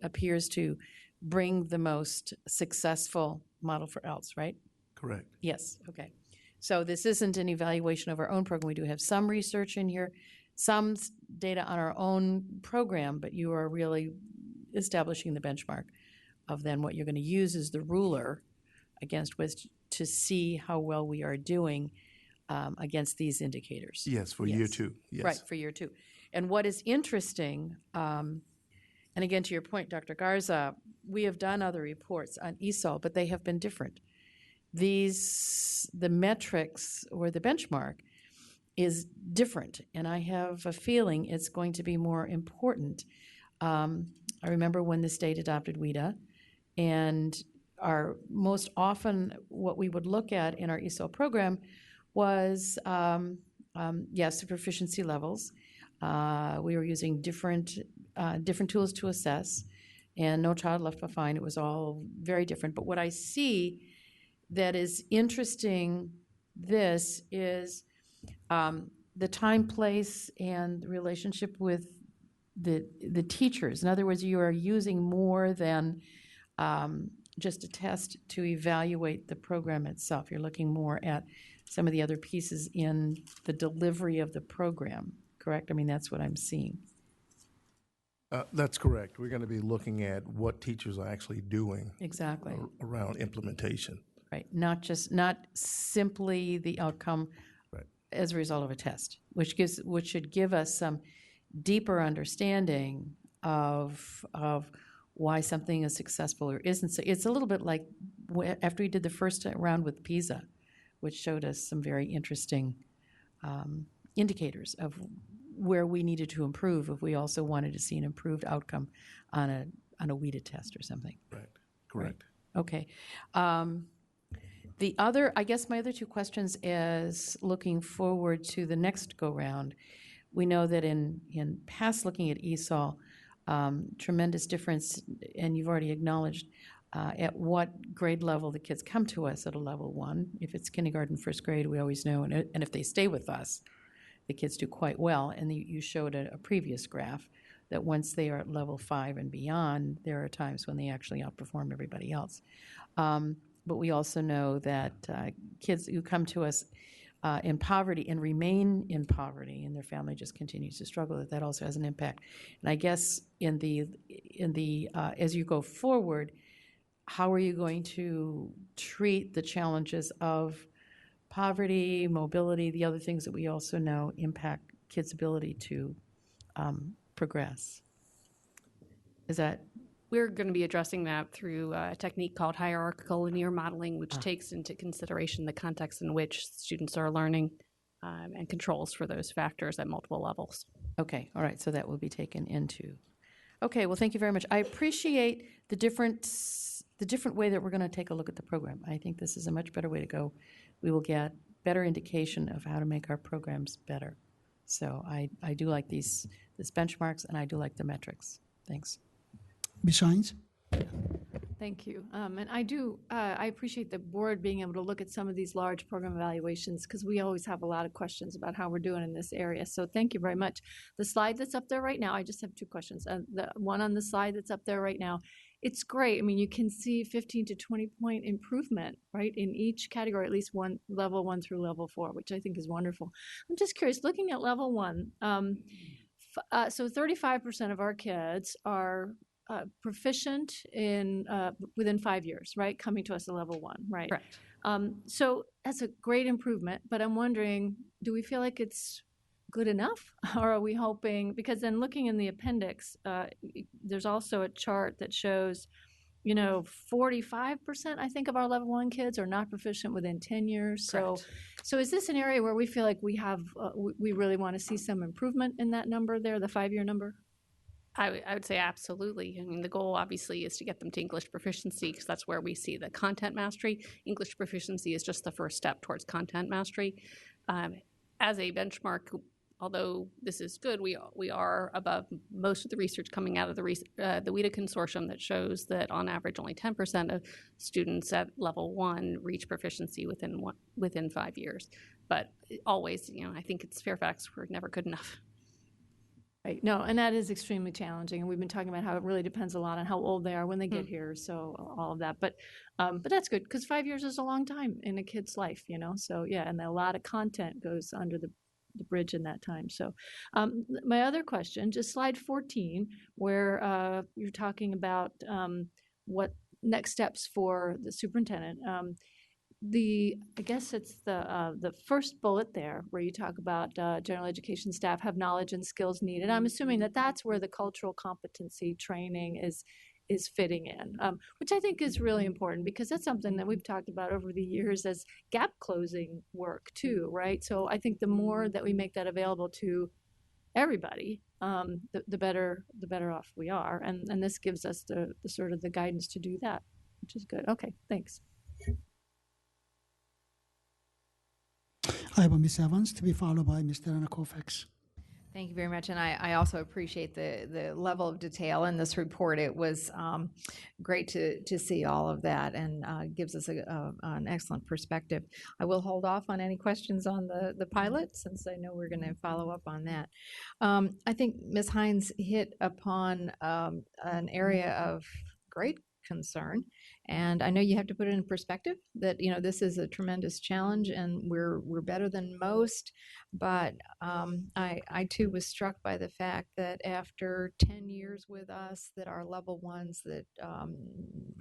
appears to bring the most successful model for ELS, right? Correct. Yes, okay. So this isn't an evaluation of our own program. We do have some research in here, some data on our own program, but you are really establishing the benchmark of then what you're going to use as the ruler against which to see how well we are doing against these indicators. Yes, for year two. Yes. Right, for year two. And what is interesting, and again to your point, Dr. Garza, we have done other reports on ESOL, but they have been different. The metrics or the benchmark is different, and I have a feeling it's going to be more important. I remember when the state adopted WIDA, and most often what we would look at in our ESOL program was, yes, the proficiency levels. We were using different tools to assess, and No Child Left Behind. It was all very different. But what I see that is interesting is The time, place, and the relationship with the teachers. In other words, you are using more than just a test to evaluate the program itself. You're looking more at some of the other pieces in the delivery of the program, correct? I mean, that's what I'm seeing. That's correct. We're going to be looking at what teachers are actually doing Exactly. around implementation. Right, not simply the outcome as a result of a test, which should give us some deeper understanding of why something is successful or isn't. So it's a little bit like after we did the first round with PISA, which showed us some very interesting indicators of where we needed to improve if we also wanted to see an improved outcome on a WIDA test or something. Right, correct. Right. Okay. I guess my other two questions is looking forward to the next go-round. We know that in past looking at ESOL, tremendous difference, and you've already acknowledged at what grade level the kids come to us at a level 1. If it's kindergarten, first grade, we always know, and if they stay with us, the kids do quite well. And you showed a previous graph that once they are at level 5 and beyond, there are times when they actually outperform everybody else. But we also know that kids who come to us in poverty and remain in poverty, and their family just continues to struggle, that also has an impact. And I guess in the as you go forward, how are you going to treat the challenges of poverty, mobility, the other things that we also know impact kids' ability to progress? Is that? We're going to be addressing that through a technique called hierarchical linear modeling, which takes into consideration the context in which students are learning and controls for those factors at multiple levels. Okay, all right, so that will be taken into. Okay, well, thank you very much. I appreciate the different way that we're going to take a look at the program. I think this is a much better way to go. We will get better indication of how to make our programs better. So I do like these benchmarks, and I do like the metrics. Thanks. Ms. Hines? Thank you. And I appreciate the board being able to look at some of these large program evaluations, because we always have a lot of questions about how we're doing in this area. So thank you very much. The slide that's up there right now, I just have 2 questions. The one on the slide that's up there right now, it's great. I mean, you can see 15 to 20 point improvement, right, in each category, at least one level 1 through level 4, which I think is wonderful. I'm just curious, looking at level 1, so 35% of our kids are proficient in within 5 years, right? Coming to us at level 1, right? Correct. So that's a great improvement, but I'm wondering, do we feel like it's good enough? Or are we hoping, because then looking in the appendix, there's also a chart that shows, 45%, I think, of our level 1 kids are not proficient within 10 years. So is this an area where we feel like we have, we really want to see some improvement in that number there, the 5-year number? I would say absolutely. I mean, the goal obviously is to get them to English proficiency, because that's where we see the content mastery. English proficiency is just the first step towards content mastery. As a benchmark, although this is good, we are above most of the research coming out of the WIDA consortium that shows that on average only 10% of students at level 1 reach proficiency within 5 years. But always, I think it's Fairfax, we're never good enough. Right. No, and that is extremely challenging, and we've been talking about how it really depends a lot on how old they are when they get here, so all of that. But that's good, because 5 years is a long time in a kid's life, So yeah, and a lot of content goes under the bridge in that time. So my other question, just slide 14, where you're talking about what next steps for the superintendent. I guess it's the first bullet there where you talk about general education staff have knowledge and skills needed. I'm assuming that that's where the cultural competency training is fitting in, which I think is really important, because that's something that we've talked about over the years as gap closing work too, right? So I think the more that we make that available to everybody, the better off we are, and this gives us the sort of the guidance to do that, which is good. Okay, thanks. I have Ms. Evans, to be followed by Mr. Anna Koufax. Thank you very much, and I also appreciate the level of detail in this report. It was great to see all of that, and gives us an excellent perspective. I will hold off on any questions on the pilot, since I know we're going to follow up on that. I think Ms. Hines hit upon an area of great concern, and I know you have to put it in perspective that, you know, this is a tremendous challenge, and we're better than most. But I too was struck by the fact that after 10 years with us, that our level ones, that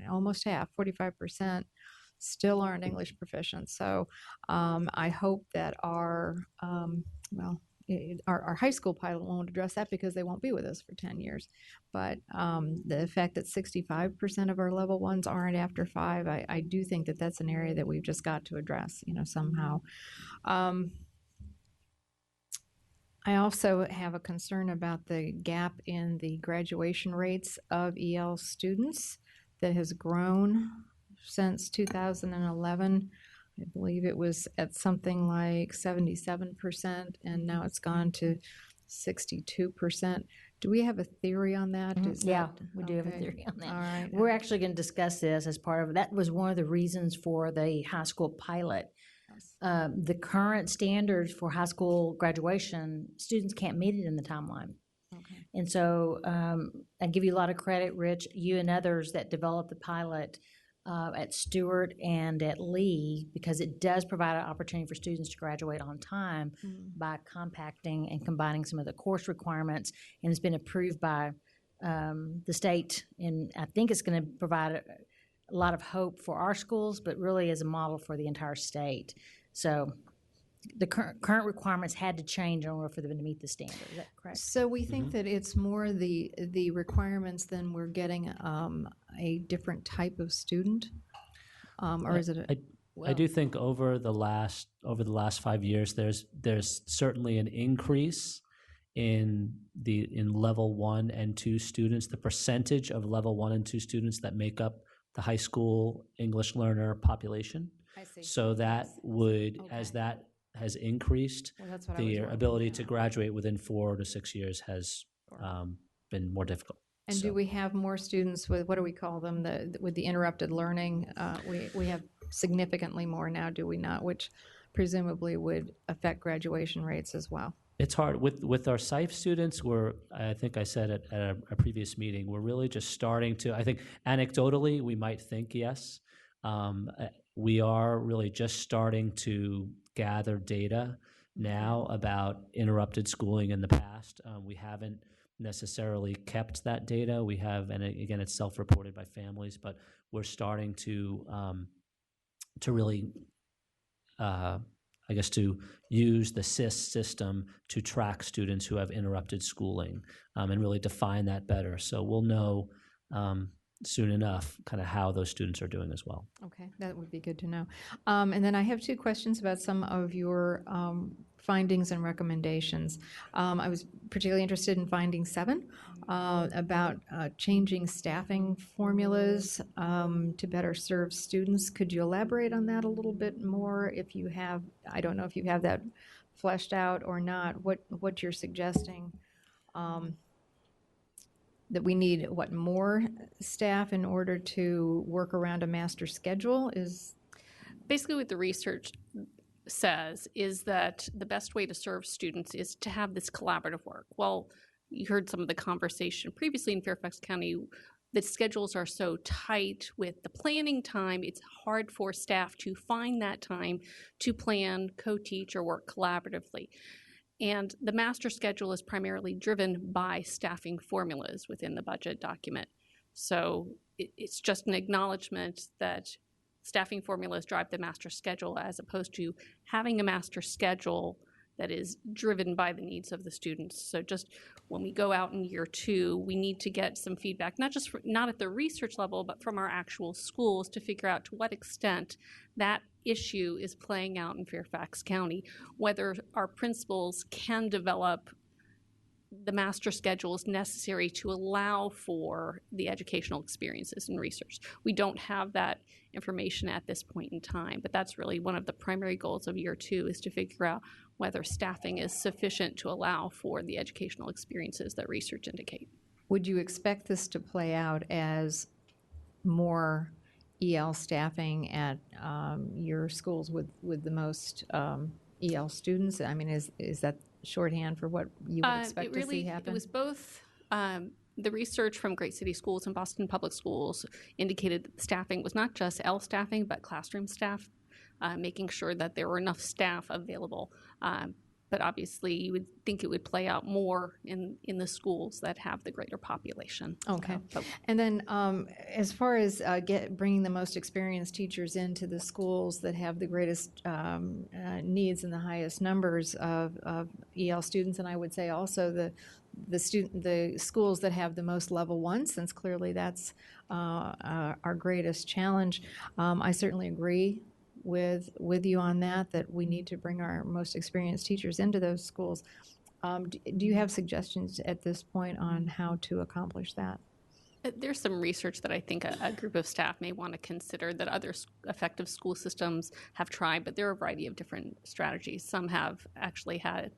almost half, 45%, still aren't English proficient. So I hope that our high school pilot won't address that, because they won't be with us for 10 years. But the fact that 65% of our level ones aren't after 5, I do think that that's an area that we've just got to address, you know, somehow. I also have a concern about the gap in the graduation rates of EL students that has grown since 2011. I believe it was at something like 77%, and now it's gone to 62%. Do we have a theory on that? Yeah, we do have a okay. theory on that. All right. We're actually going to discuss this as part of, that was one of the reasons for the high school pilot. The current standards for high school graduation, students can't meet it in the timeline. Okay. And so I give you a lot of credit, Rich, you and others that developed the pilot at Stewart and at Lee, because it does provide an opportunity for students to graduate on time by compacting and combining some of the course requirements, and it's been approved by the state, and I think it's going to provide a lot of hope for our schools, but really as a model for the entire state. So the current requirements had to change in order for them to meet the standard. Is that correct? So we think that it's more the requirements than we're getting a different type of student, or is it? I do think over the last 5 years, there's certainly an increase in level 1 and 2 students. The percentage of level 1 and 2 students that make up the high school English learner population. I see. So that would, Okay. as that has increased, Well, that's what I was the wondering, ability yeah. to graduate within 4 to 6 years has been more difficult. And So- do we have more students with, what do we call them, with the interrupted learning? We have significantly more now, do we not? Which presumably would affect graduation rates as well. It's hard with our SIFE students. I think I said at a previous meeting, we're really just starting to. I think anecdotally, we might think yes. We are really just starting to gather data now about interrupted schooling in the past. We haven't necessarily kept that data. We have, and again, it's self-reported by families, but we're starting to really. I guess to use the SIS system to track students who have interrupted schooling and really define that better. So we'll know soon enough kind of how those students are doing as well. Okay, that would be good to know. And then I have 2 questions about some of your findings and recommendations. I was particularly interested in finding 7 about changing staffing formulas to better serve students. Could you elaborate on that a little bit more? If you have, I don't know if you have that fleshed out or not, what you're suggesting. That we need, more staff in order to work around a master schedule is? Basically what the research says is that the best way to serve students is to have this collaborative work. Well, you heard some of the conversation previously in Fairfax County. The schedules are so tight with the planning time, it's hard for staff to find that time to plan, co-teach, or work collaboratively. And the master schedule is primarily driven by staffing formulas within the budget document. So it's just an acknowledgement that staffing formulas drive the master schedule, as opposed to having a master schedule that is driven by the needs of the students. So just when we go out in year 2, we need to get some feedback, not at the research level, but from our actual schools, to figure out to what extent that issue is playing out in Fairfax County, whether our principals can develop the master schedule is necessary to allow for the educational experiences and research. We don't have that information at this point in time, but that's really one of the primary goals of year 2 is to figure out whether staffing is sufficient to allow for the educational experiences that research indicate. Would you expect this to play out as more EL staffing at your schools with the most EL students? I mean, is that shorthand for what you would expect to see happen? It was both. The research from Great City Schools and Boston Public Schools indicated that staffing was not just L staffing, but classroom staff, making sure that there were enough staff available. But obviously, you would think it would play out more in the schools that have the greater population. Okay. And then as far as bringing the most experienced teachers into the schools that have the greatest needs and the highest numbers of EL students, and I would say also the schools that have the most level 1, since clearly that's our greatest challenge. I certainly agree with you on that we need to bring our most experienced teachers into those schools. Do you have suggestions at this point on how to accomplish that? There's some research that I think a group of staff may want to consider that other effective school systems have tried, but there are a variety of different strategies. Some have actually had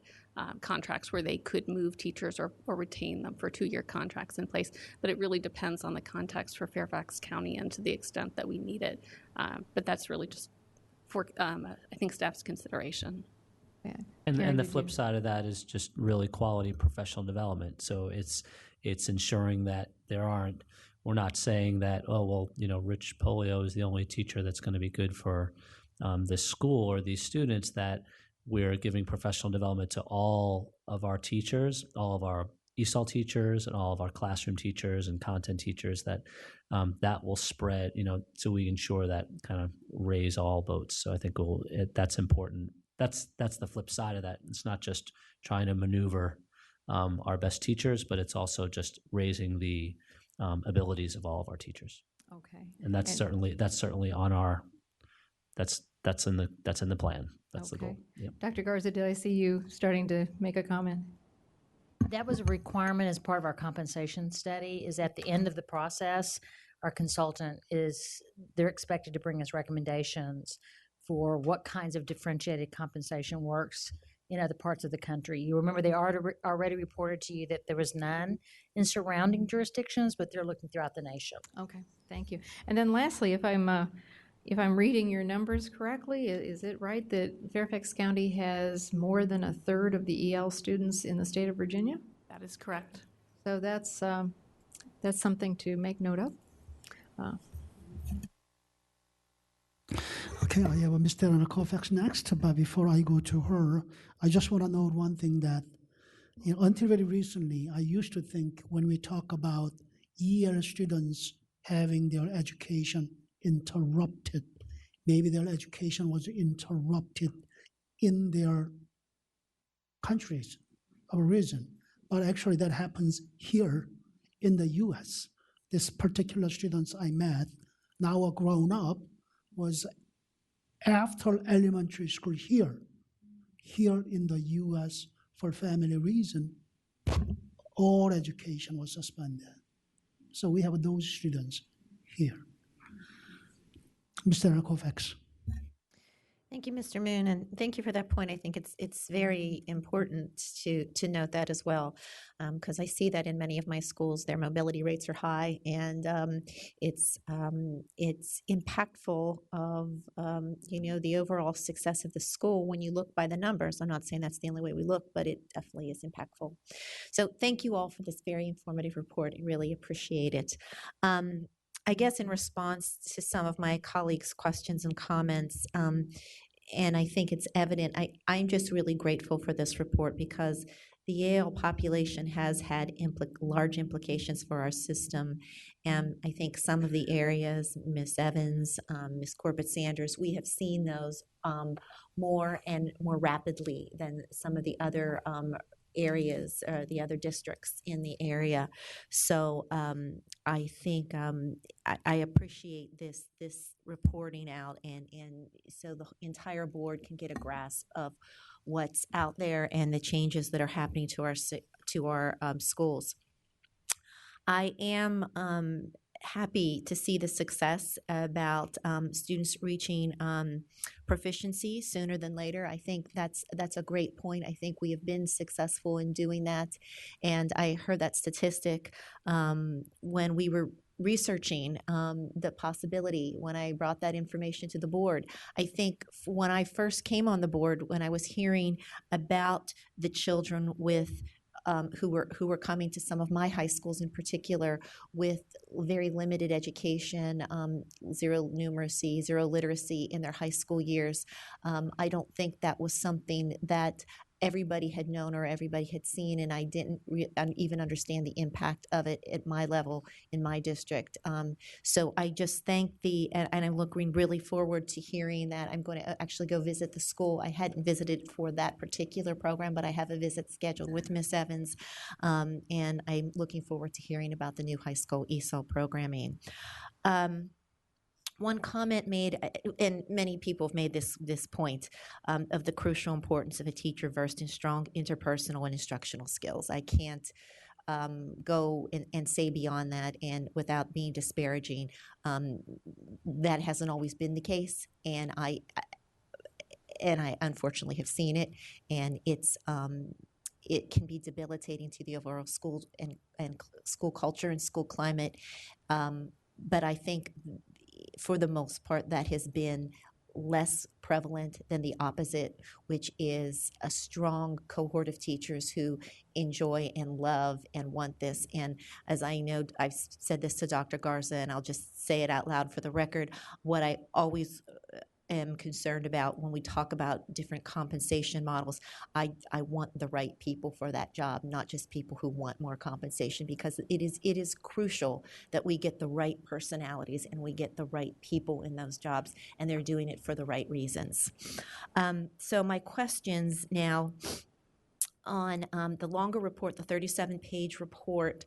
contracts where they could move teachers or retain them for 2-year contracts in place, but it really depends on the context for Fairfax County and to the extent that we need it. But that's really just for, I think, staff's consideration. Yeah. And the flip side of that is just really quality professional development. So it's ensuring that we're not saying that, oh, well, Rich Polio is the only teacher that's going to be good for this school or these students, that we're giving professional development to all of our teachers, all of our ESOL teachers and all of our classroom teachers and content teachers, that will spread, so we ensure that kind of raise all boats. So I think that's important. That's the flip side of that. It's not just trying to maneuver our best teachers, but it's also just raising the abilities of all of our teachers. Okay. And that's certainly on our that's in the plan. That's the goal. Yep. Dr. Garza, did I see you starting to make a comment? That was a requirement as part of our compensation study, is at the end of the process, our consultant they're expected to bring us recommendations for what kinds of differentiated compensation works in other parts of the country. You remember they already reported to you that there was none in surrounding jurisdictions, but they're looking throughout the nation. Okay, thank you. And then lastly, if I'm reading your numbers correctly, is it right that Fairfax County has more than a third of the EL students in the state of Virginia? That is correct. So that's something to make note of. Okay, I have Ms. Darren Colfax next, but before I go to her, I just want to note one thing that until very recently, I used to think when we talk about EL students having their education interrupted, maybe their education was interrupted in their countries of origin, but actually that happens here in the US. This particular students I met, now a grown up, was after elementary school here in the US for family reason, all education was suspended. So we have those students here. Mr. Kovacs. Thank you, Mr. Moon, and thank you for that point. I think it's very important to note that as well, because I see that in many of my schools, their mobility rates are high, and it's impactful of the overall success of the school when you look by the numbers. I'm not saying that's the only way we look, but it definitely is impactful. So thank you all for this very informative report. I really appreciate it. I guess in response to some of my colleagues' questions and comments, and I think it's evident, I'm just really grateful for this report because the Yale population has had large implications for our system. And I think some of the areas, Ms. Evans, Ms. Corbett-Sanders, we have seen those more and more rapidly than some of the other areas, the other districts in the area. So I think I appreciate this reporting out, and so the entire board can get a grasp of what's out there and the changes that are happening to our schools. I am happy to see the success about students reaching proficiency sooner than later. I think that's a great point. I think we have been successful in doing that, and I heard that statistic when we were researching the possibility when I brought that information to the board. I think when I first came on the board, when I was hearing about the children with who were coming to some of my high schools in particular with very limited education, zero numeracy, zero literacy in their high school years. I don't think that was something that everybody had known or everybody had seen, and I didn't even understand the impact of it at my level in my district. So I just thank and I'm looking really forward to hearing that. I'm going to actually go visit the school. I hadn't visited for that particular program, but I have a visit scheduled with Miss Evans, and I'm looking forward to hearing about the new high school ESOL programming. One comment made, and many people have made this point, of the crucial importance of a teacher versed in strong interpersonal and instructional skills. I can't go and say beyond that, and without being disparaging, that hasn't always been the case, and I unfortunately have seen it, and it can be debilitating to the overall school and school culture and school climate. But I think for the most part, that has been less prevalent than the opposite, which is a strong cohort of teachers who enjoy and love and want this. And as I know, I've said this to Dr. Garza, and I'll just say it out loud for the record, what I always am concerned about when we talk about different compensation models, I want the right people for that job, not just people who want more compensation, because it is crucial that we get the right personalities and we get the right people in those jobs, and they're doing it for the right reasons. So my questions now on the longer report, the 37-page report,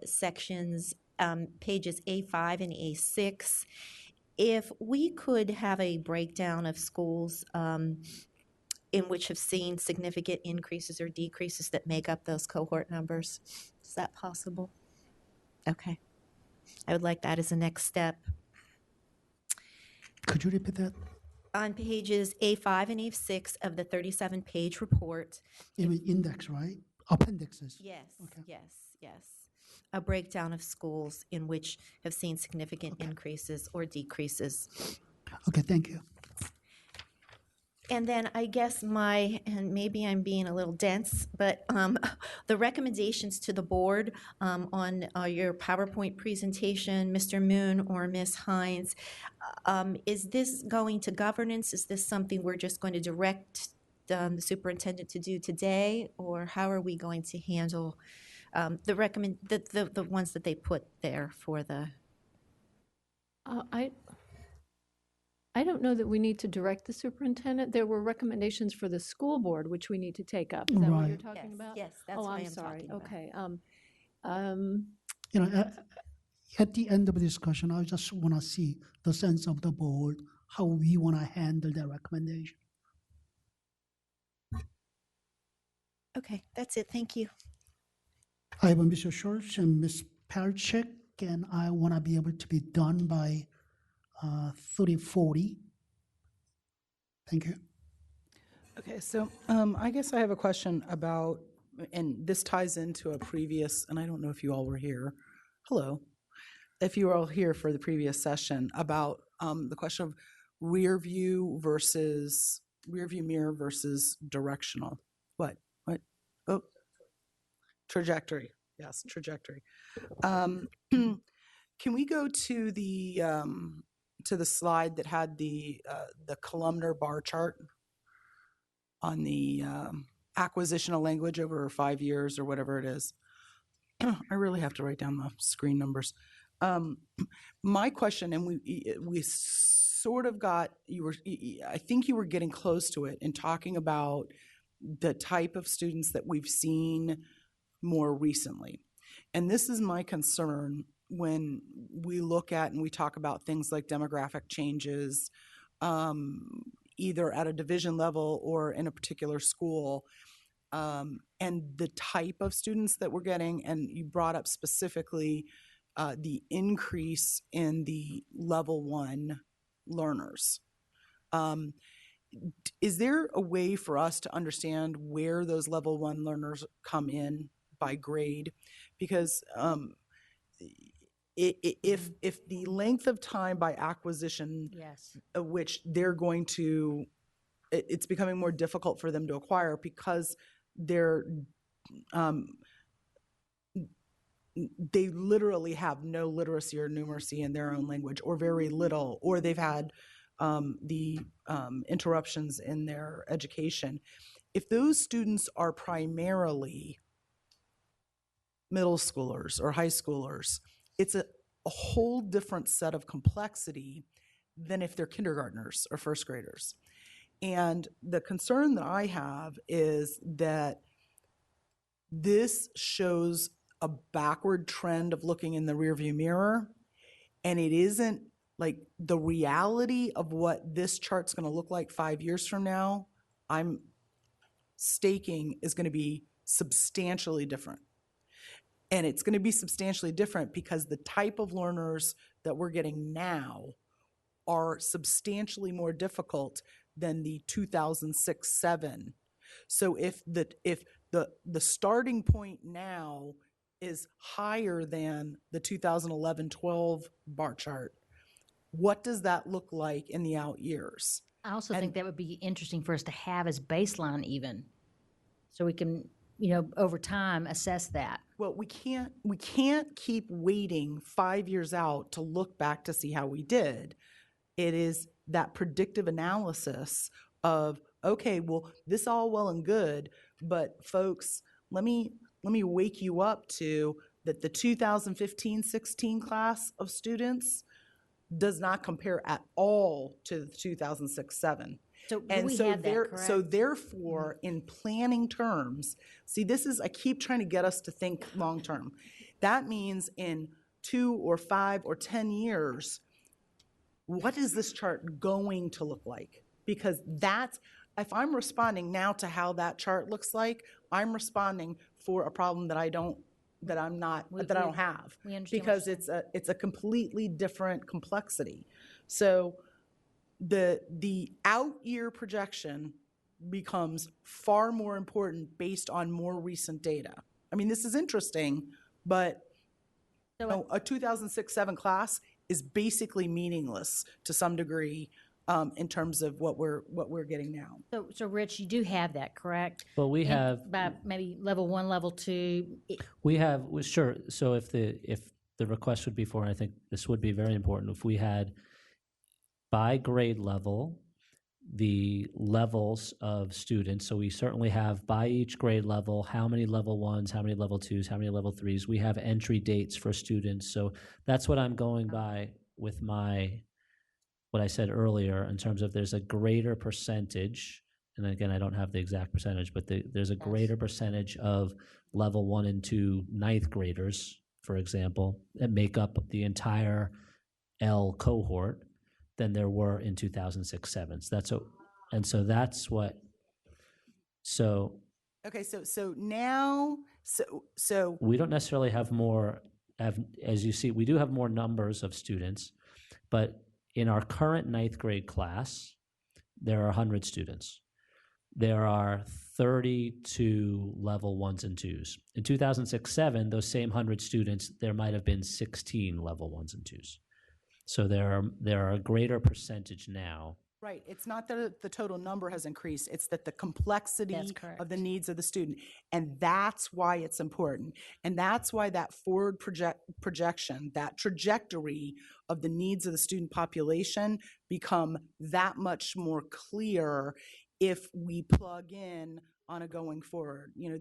sections, pages A5 and A6, if we could have a breakdown of schools in which have seen significant increases or decreases that make up those cohort numbers, is that possible? Okay. I would like that as a next step. Could you repeat that? On pages A5 and A6 of the 37-page report. You mean index, right? Appendixes? Yes, okay. yes. A breakdown of schools in which have seen significant increases or decreases. Okay, thank you. And then I guess and maybe I'm being a little dense, but the recommendations to the board on your PowerPoint presentation, Mr. Moon or Ms. Hines, is this going to governance? Is this something we're just going to direct the superintendent to do today, or how are we going to handle the ones that they put there for the? I don't know that we need to direct the superintendent. There were recommendations for the school board, which we need to take up. Is that what you're talking about? Yes, that's what I'm I'm sorry. talking about. Okay. You know, at the end of the discussion, I just want to see the sense of the board, how we want to handle that recommendation. Okay, that's it. Thank you. I have Mr. Schultz and Ms. Perchik, and I want to be able to be done by 30:40. Thank you. Okay, so I guess I have a question about, and this ties into a previous, and I don't know if you all were here. Hello. If you were all here for the previous session about the question of rear view mirror versus directional. What? Oh, trajectory. Yes, trajectory. Can we go to the slide that had the columnar bar chart on the acquisition of language over 5 years or whatever it is? I really have to write down the screen numbers. My question, and we sort of got, I think you were getting close to it in talking about the type of students that we've seen more recently. And this is my concern when we look at and we talk about things like demographic changes, either at a division level or in a particular school, and the type of students that we're getting. And you brought up specifically the increase in the level 1 learners. Is there a way for us to understand where those level 1 learners come in by grade? Because if the length of time by acquisition, Yes. which they're going to, it's becoming more difficult for them to acquire because they're they literally have no literacy or numeracy in their own language, or very little, or they've had the interruptions in their education. If those students are primarily middle schoolers or high schoolers, it's a whole different set of complexity than if they're kindergartners or first graders. And the concern that I have is that this shows a backward trend of looking in the rearview mirror, and it isn't like the reality of what this chart's going to look like 5 years from now. I'm staking is going to be substantially different. And it's going to be substantially different because the type of learners that we're getting now are substantially more difficult than the 2006-07. So if the starting point now is higher than the 2011-12 bar chart, what does that look like in the out years? I also think that would be interesting for us to have as baseline even, so we can, you know, over time assess that. Well, we can't keep waiting 5 years out to look back to see how we did. It is that predictive analysis of, okay, well, this all well and good, but folks, let me wake you up to that the 2015-16 class of students does not compare at all to the 2006-07. So we have that, correct? So therefore, in planning terms, see, this is, I keep trying to get us to think long-term. That means in 2 or 5 or 10 years, what is this chart going to look like? Because that's, if I'm responding now to how that chart looks like, I'm responding for a problem that I don't have, because it's a completely different complexity. So the out year projection becomes far more important based on more recent data. I mean, this is interesting, but you know, a 2006-07 class is basically meaningless to some degree in terms of what we're getting now. So Rich, you do have that, correct? Well, we have by maybe level 1, level 2. We have, well, sure. So if the request would be for, and I think this would be very important, if we had by grade level the levels of students. So we certainly have by each grade level how many level 1s, how many level 2s, how many level 3s. We have entry dates for students. So that's what I'm going by with what I said earlier in terms of there's a greater percentage, and again, I don't have the exact percentage, but there's a greater percentage of level 1 and 2 ninth graders, for example, that make up the entire L cohort than there were in 2006-07. Okay, so now, so we don't necessarily have more, as you see, we do have more numbers of students, but in our current ninth grade class, there are 100 students. There are 32 level 1s and 2s. In 2006-07, those same 100 students, there might have been 16 level 1s and 2s. So there are a greater percentage now. Right. It's not that the total number has increased. It's that the complexity of the needs of the student. And that's why it's important. And that's why that forward projection, that trajectory of the needs of the student population become that much more clear if we plug in on a going forward. You know,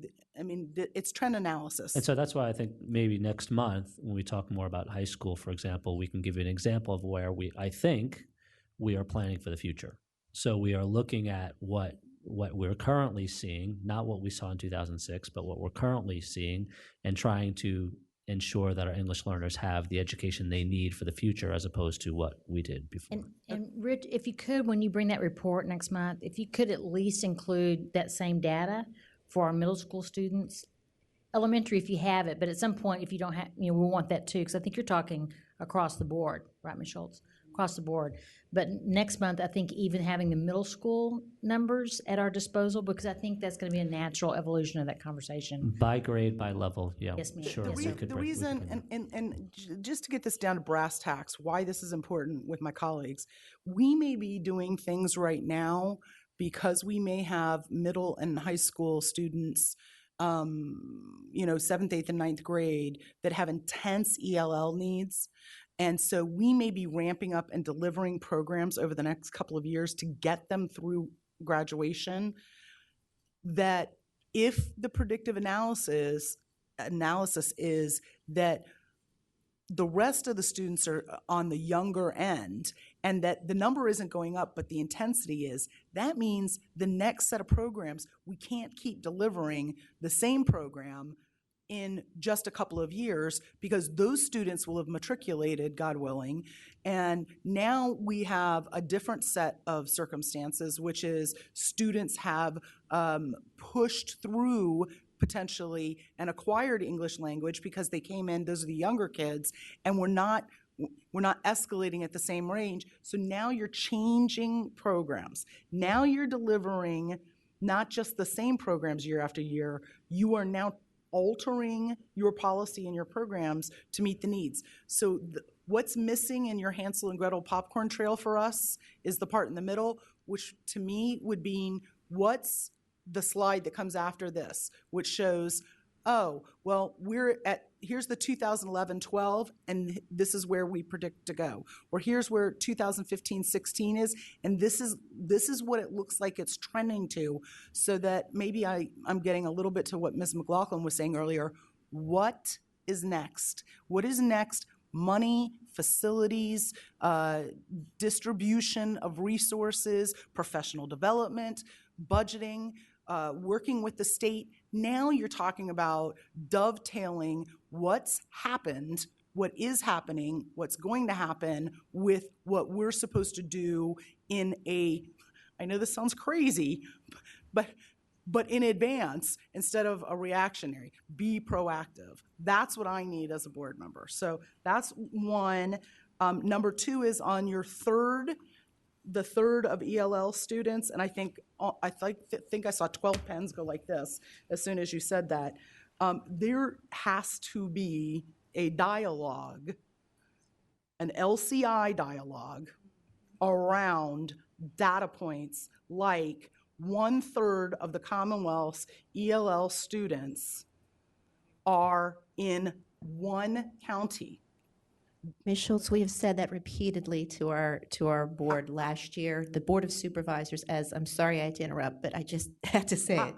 it's trend analysis. And so that's why I think maybe next month, when we talk more about high school, for example, we can give you an example of where I think we are planning for the future. So we are looking at what what we're currently seeing, not what we saw in 2006, but what we're currently seeing, and trying to ensure that our English learners have the education they need for the future as opposed to what we did before. And Rich, if you could, when you bring that report next month, if you could at least include that same data for our middle school students, elementary if you have it, but at some point if you don't have, we want that too, because I think you're talking across the board, right, Ms. Schultz? Across the board. But next month, I think even having the middle school numbers at our disposal, because I think that's going to be a natural evolution of that conversation. By grade, by level, yeah. Yes, ma'am. Sure. Yes, we sir. could The break- we could reason, bring that. and just to get this down to brass tacks, why this is important with my colleagues, we may be doing things right now because we may have middle and high school students, 7th, 8th, and 9th grade that have intense ELL needs. And so we may be ramping up and delivering programs over the next couple of years to get them through graduation, that if the predictive analysis is that the rest of the students are on the younger end and that the number isn't going up, but the intensity is, that means the next set of programs, we can't keep delivering the same program in just a couple of years because those students will have matriculated, God willing, and now we have a different set of circumstances, which is students have pushed through potentially and acquired English language because they came in, those are the younger kids, and we're not escalating at the same range. So now you're changing programs. Now you're delivering not just the same programs year after year, you are now altering your policy and your programs to meet the needs. So what's missing in your Hansel and Gretel popcorn trail for us is the part in the middle, which to me would be what's the slide that comes after this, which shows, oh, well, here's the 2011-12, and this is where we predict to go. Or here's where 2015-16 is, and this is what it looks like it's trending to, so that maybe I'm getting a little bit to what Ms. McLaughlin was saying earlier. What is next? What is next? Money, facilities, distribution of resources, professional development, budgeting, working with the state. Now you're talking about dovetailing what's happened, what is happening, what's going to happen with what we're supposed to do in I know this sounds crazy, but in advance instead of a reactionary. Be proactive. That's what I need as a board member. So that's one. Number two is on your the third of ELL students, and I think I saw 12 pens go like this as soon as you said that. There has to be a dialogue, an LCI dialogue around data points like 1/3 of the Commonwealth's ELL students are in one county. Ms. Schultz, we have said that repeatedly to our board last year. The Board of Supervisors, I'm sorry I had to interrupt, but I just had to say it,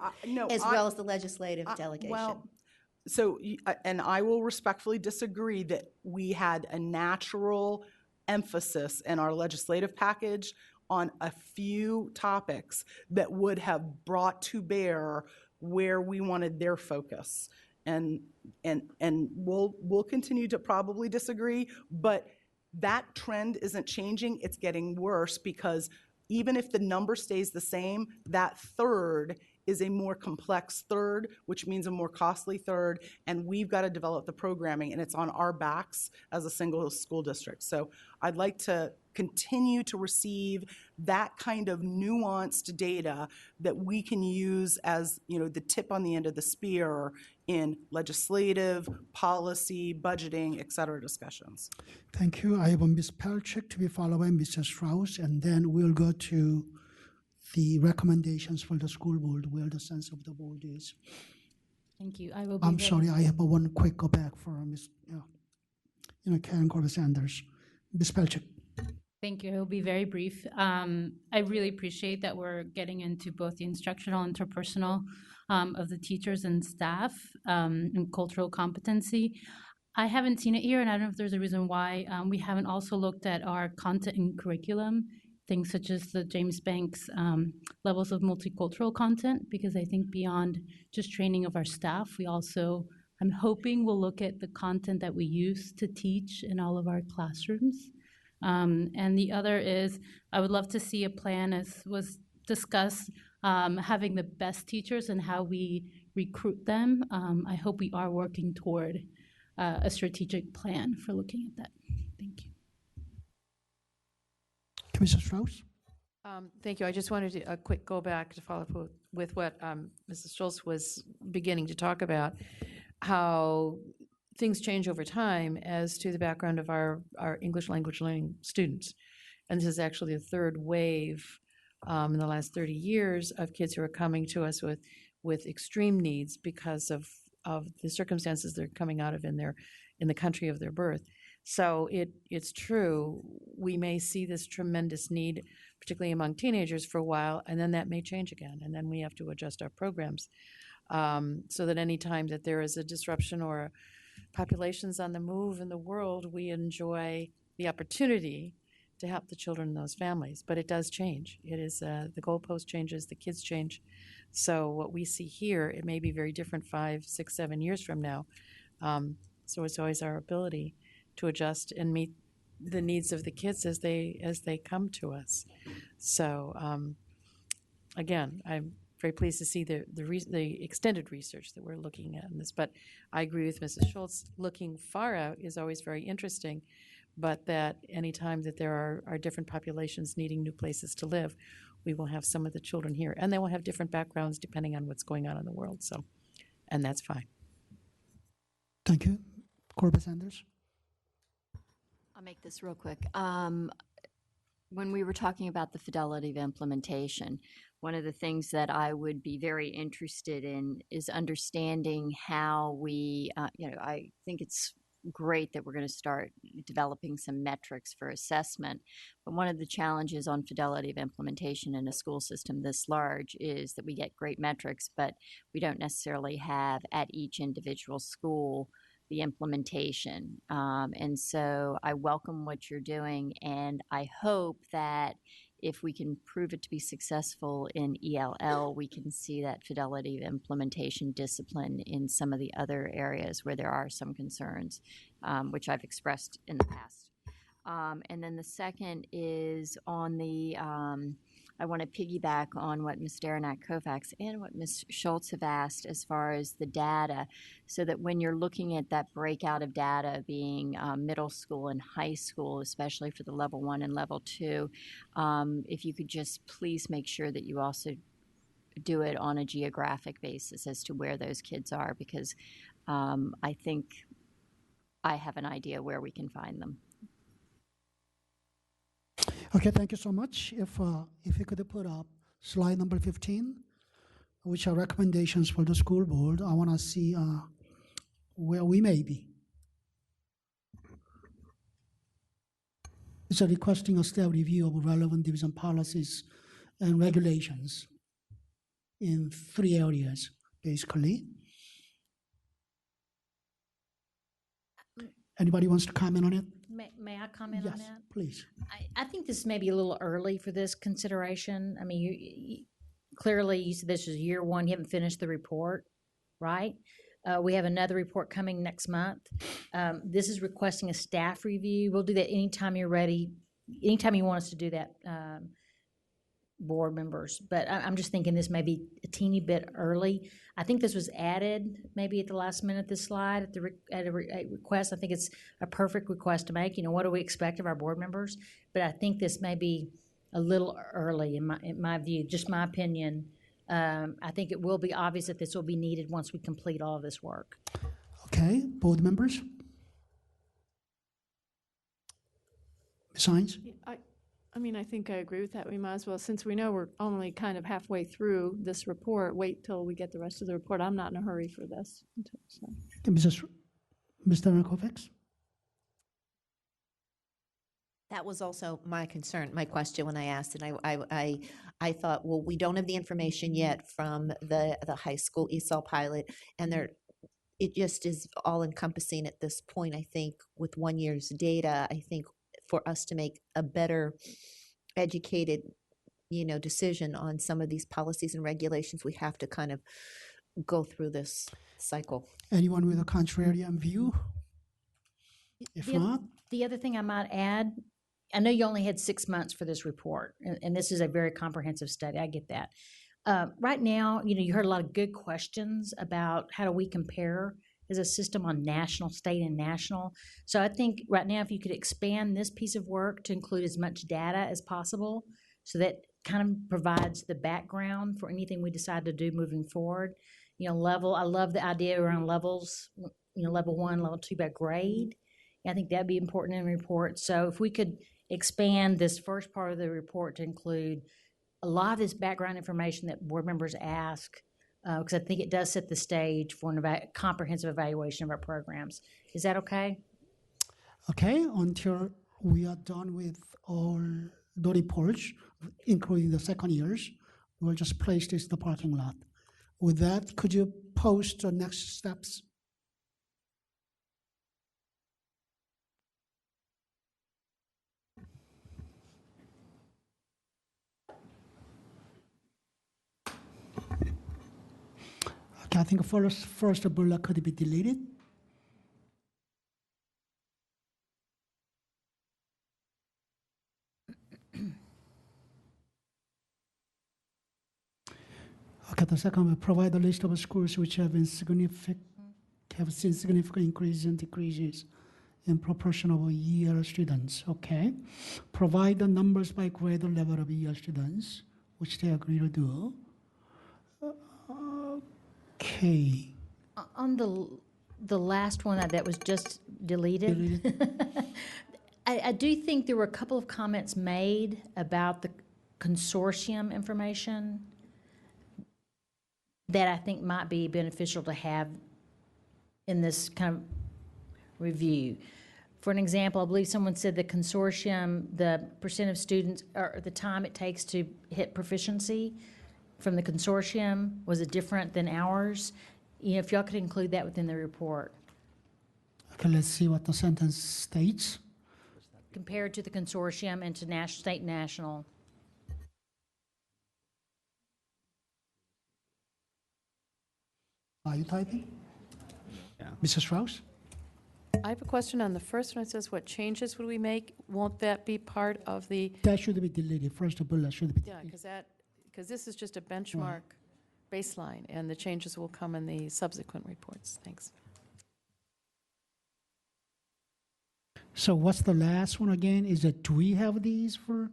well as the legislative delegation. Well, so, and I will respectfully disagree that we had a natural emphasis in our legislative package on a few topics that would have brought to bear where we wanted their focus. And we'll continue to probably disagree, but that trend isn't changing. It's getting worse because even if the number stays the same, that third is a more complex third, which means a more costly third, and we've got to develop the programming, and it's on our backs as a single school district. So I'd like to continue to receive that kind of nuanced data that we can use as, the tip on the end of the spear in legislative, policy, budgeting, et cetera discussions. Thank you. I have Ms. Pelchik to be followed by Mr. Strauss, and then we'll go to the recommendations for the school board, where the sense of the board is. Thank you. I will be I'm sorry, I have one quick go back for Ms. Karen Corbett-Sanders. Ms. Pelchik. Thank you. I will be very brief. I really appreciate that we're getting into both the instructional and interpersonal of the teachers and staff and cultural competency. I haven't seen it here, and I don't know if there's a reason why we haven't also looked at our content and curriculum things such as the James Banks levels of multicultural content, because I think beyond just training of our staff, we also, I'm hoping we'll look at the content that we use to teach in all of our classrooms. And the other is, I would love to see a plan, as was discussed, having the best teachers and how we recruit them. I hope we are working toward a strategic plan for looking at that. Thank you. Commissioner Strauss? Thank you. I just wanted to quick go back to follow up with what Mrs. Schultz was beginning to talk about, how things change over time as to the background of our English language learning students. And this is actually the third wave in the last 30 years of kids who are coming to us with extreme needs because of the circumstances they're coming out of in the country of their birth. So it's true, we may see this tremendous need, particularly among teenagers, for a while, and then that may change again, and then we have to adjust our programs so that any time that there is a disruption or populations on the move in the world, we enjoy the opportunity to help the children in those families. But it does change. It is the goalpost changes, the kids change. So what we see here, it may be very different 5, 6, 7 years from now. So it's always our ability to adjust and meet the needs of the kids as they come to us. So again, I'm very pleased to see the extended research that we're looking at in this. But I agree with Mrs. Schultz. Looking far out is always very interesting, but that any time that there are different populations needing new places to live, we will have some of the children here, and they will have different backgrounds depending on what's going on in the world. So, and that's fine. Thank you. Corbett Sanders? I'll make this real quick. When we were talking about the fidelity of implementation, one of the things that I would be very interested in is understanding how we, I think it's great that we're going to start developing some metrics for assessment. But one of the challenges on fidelity of implementation in a school system this large is that we get great metrics, but we don't necessarily have at each individual school the implementation. And so I welcome what you're doing, and I hope that if we can prove it to be successful in ELL, we can see that fidelity of implementation discipline in some of the other areas where there are some concerns, which I've expressed in the past. And then the second is on the, I want to piggyback on what Ms. Derenak-Kovacs and what Ms. Schultz have asked as far as the data, so that when you're looking at that breakout of data being middle school and high school, especially for the level 1 and level 2, if you could just please make sure that you also do it on a geographic basis as to where those kids are, because I think I have an idea where we can find them. Okay, thank you so much. If you could put up slide number 15, which are recommendations for the school board, I want to see where we may be. It's a requesting a staff review of relevant division policies and regulations in 3 areas, basically. Anybody wants to comment on it? May I comment on Yes, that? please. I think this may be a little early for this consideration. I mean, you clearly, you said this is year 1. You haven't finished the report, right? We have another report coming next month. This is requesting a staff review. We'll do that anytime you're ready, anytime you want us to do that, board members. But I'm just thinking this may be a teeny bit early. I think this was added maybe at the last minute, this slide, at a request. I think it's a perfect request to make. You know, what do we expect of our board members? But I think this may be a little early in my view, just my opinion. I think it will be obvious that this will be needed once we complete all of this work. Okay, board members? Ms. Hines? I mean, I think I agree with that. We might as well, since we know we're only kind of halfway through this report, wait till we get the rest of the report. I'm not in a hurry for this. So. Ms. Derenak-Kovacs? That was also my concern, my question when I asked, and I thought, well, we don't have the information yet from the high school ESOL pilot, and it just is all encompassing at this point. I think with 1 year's data, I think for us to make a better educated, decision on some of these policies and regulations, we have to kind of go through this cycle. Anyone with a contrarian view? If not, The other thing I might add, I know you only had 6 months for this report, and this is a very comprehensive study. I get that. Right now, you heard a lot of good questions about how do we compare as a system on national, state, and national. So I think right now, if you could expand this piece of work to include as much data as possible, so that kind of provides the background for anything we decide to do moving forward. I love the idea around levels, level 1, level 2 by grade. I think that'd be important in the report. So if we could expand this first part of the report to include a lot of this background information that board members ask, because I think it does set the stage for a comprehensive evaluation of our programs. Is that okay? okay, until we are done with all the reports, including the second years, we'll just place this in the parking lot. With that, could you post the next steps? Okay, I think first bullet could be deleted. Okay, the second will provide a list of schools which have seen significant increases and decreases in proportion of EL students. Okay, provide the numbers by grade level of EL students, which they agree to do. Okay. On the last one that was just deleted. I do think there were a couple of comments made about the consortium information that I think might be beneficial to have in this kind of review. For an example, I believe someone said the consortium, the percent of students, or the time it takes to hit proficiency from the consortium, was it different than ours? If y'all could include that within the report. Okay, let's see what the sentence states. Compared to the consortium and to state and national. Are you typing? Yeah. Mrs. Strauss? I have a question on the first one. It says, what changes would we make? Won't that be part of the, That should be deleted. First bullet should be yeah, deleted. because this is just a benchmark baseline, and the changes will come in the subsequent reports. Thanks. So what's the last one again? Is it, do we have these for?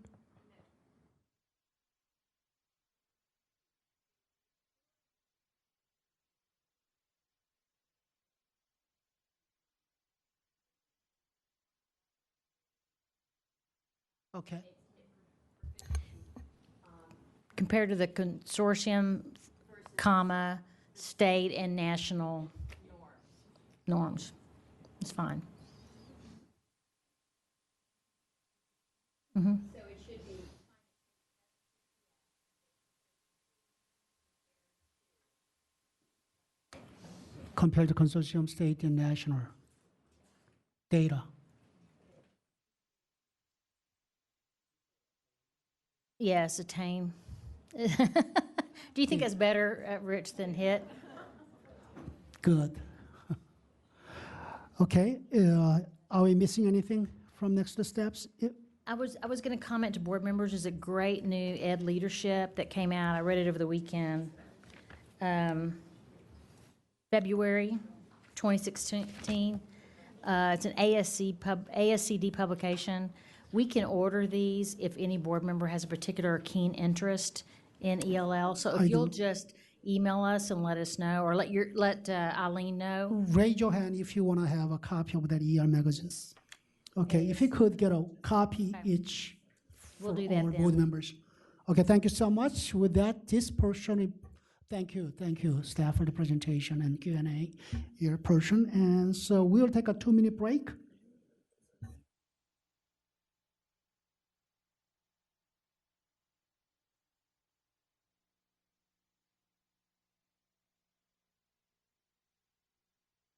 Okay. Compared to the consortium, comma, state and national norms. It's fine. Mm-hmm. Compared to consortium, state, and national data. Yes, attain. Do you think that's better, Rich, than hit? Good. Okay, are we missing anything from next steps? I was going to comment to board members, there's a great new ed leadership that came out. I read it over the weekend. February 2016. It's an ASCD publication. We can order these if any board member has a particular keen interest in ELL. So if you'll just email us and let us know, or let Eileen know. Raise your hand if you want to have a copy of that ER magazines. Okay, if you could get a copy each We'll for do that all then. board members. Okay, thank you so much. With that, this portion, thank you, staff, for the presentation and Q&A, your portion. And so we'll take a 2-minute break.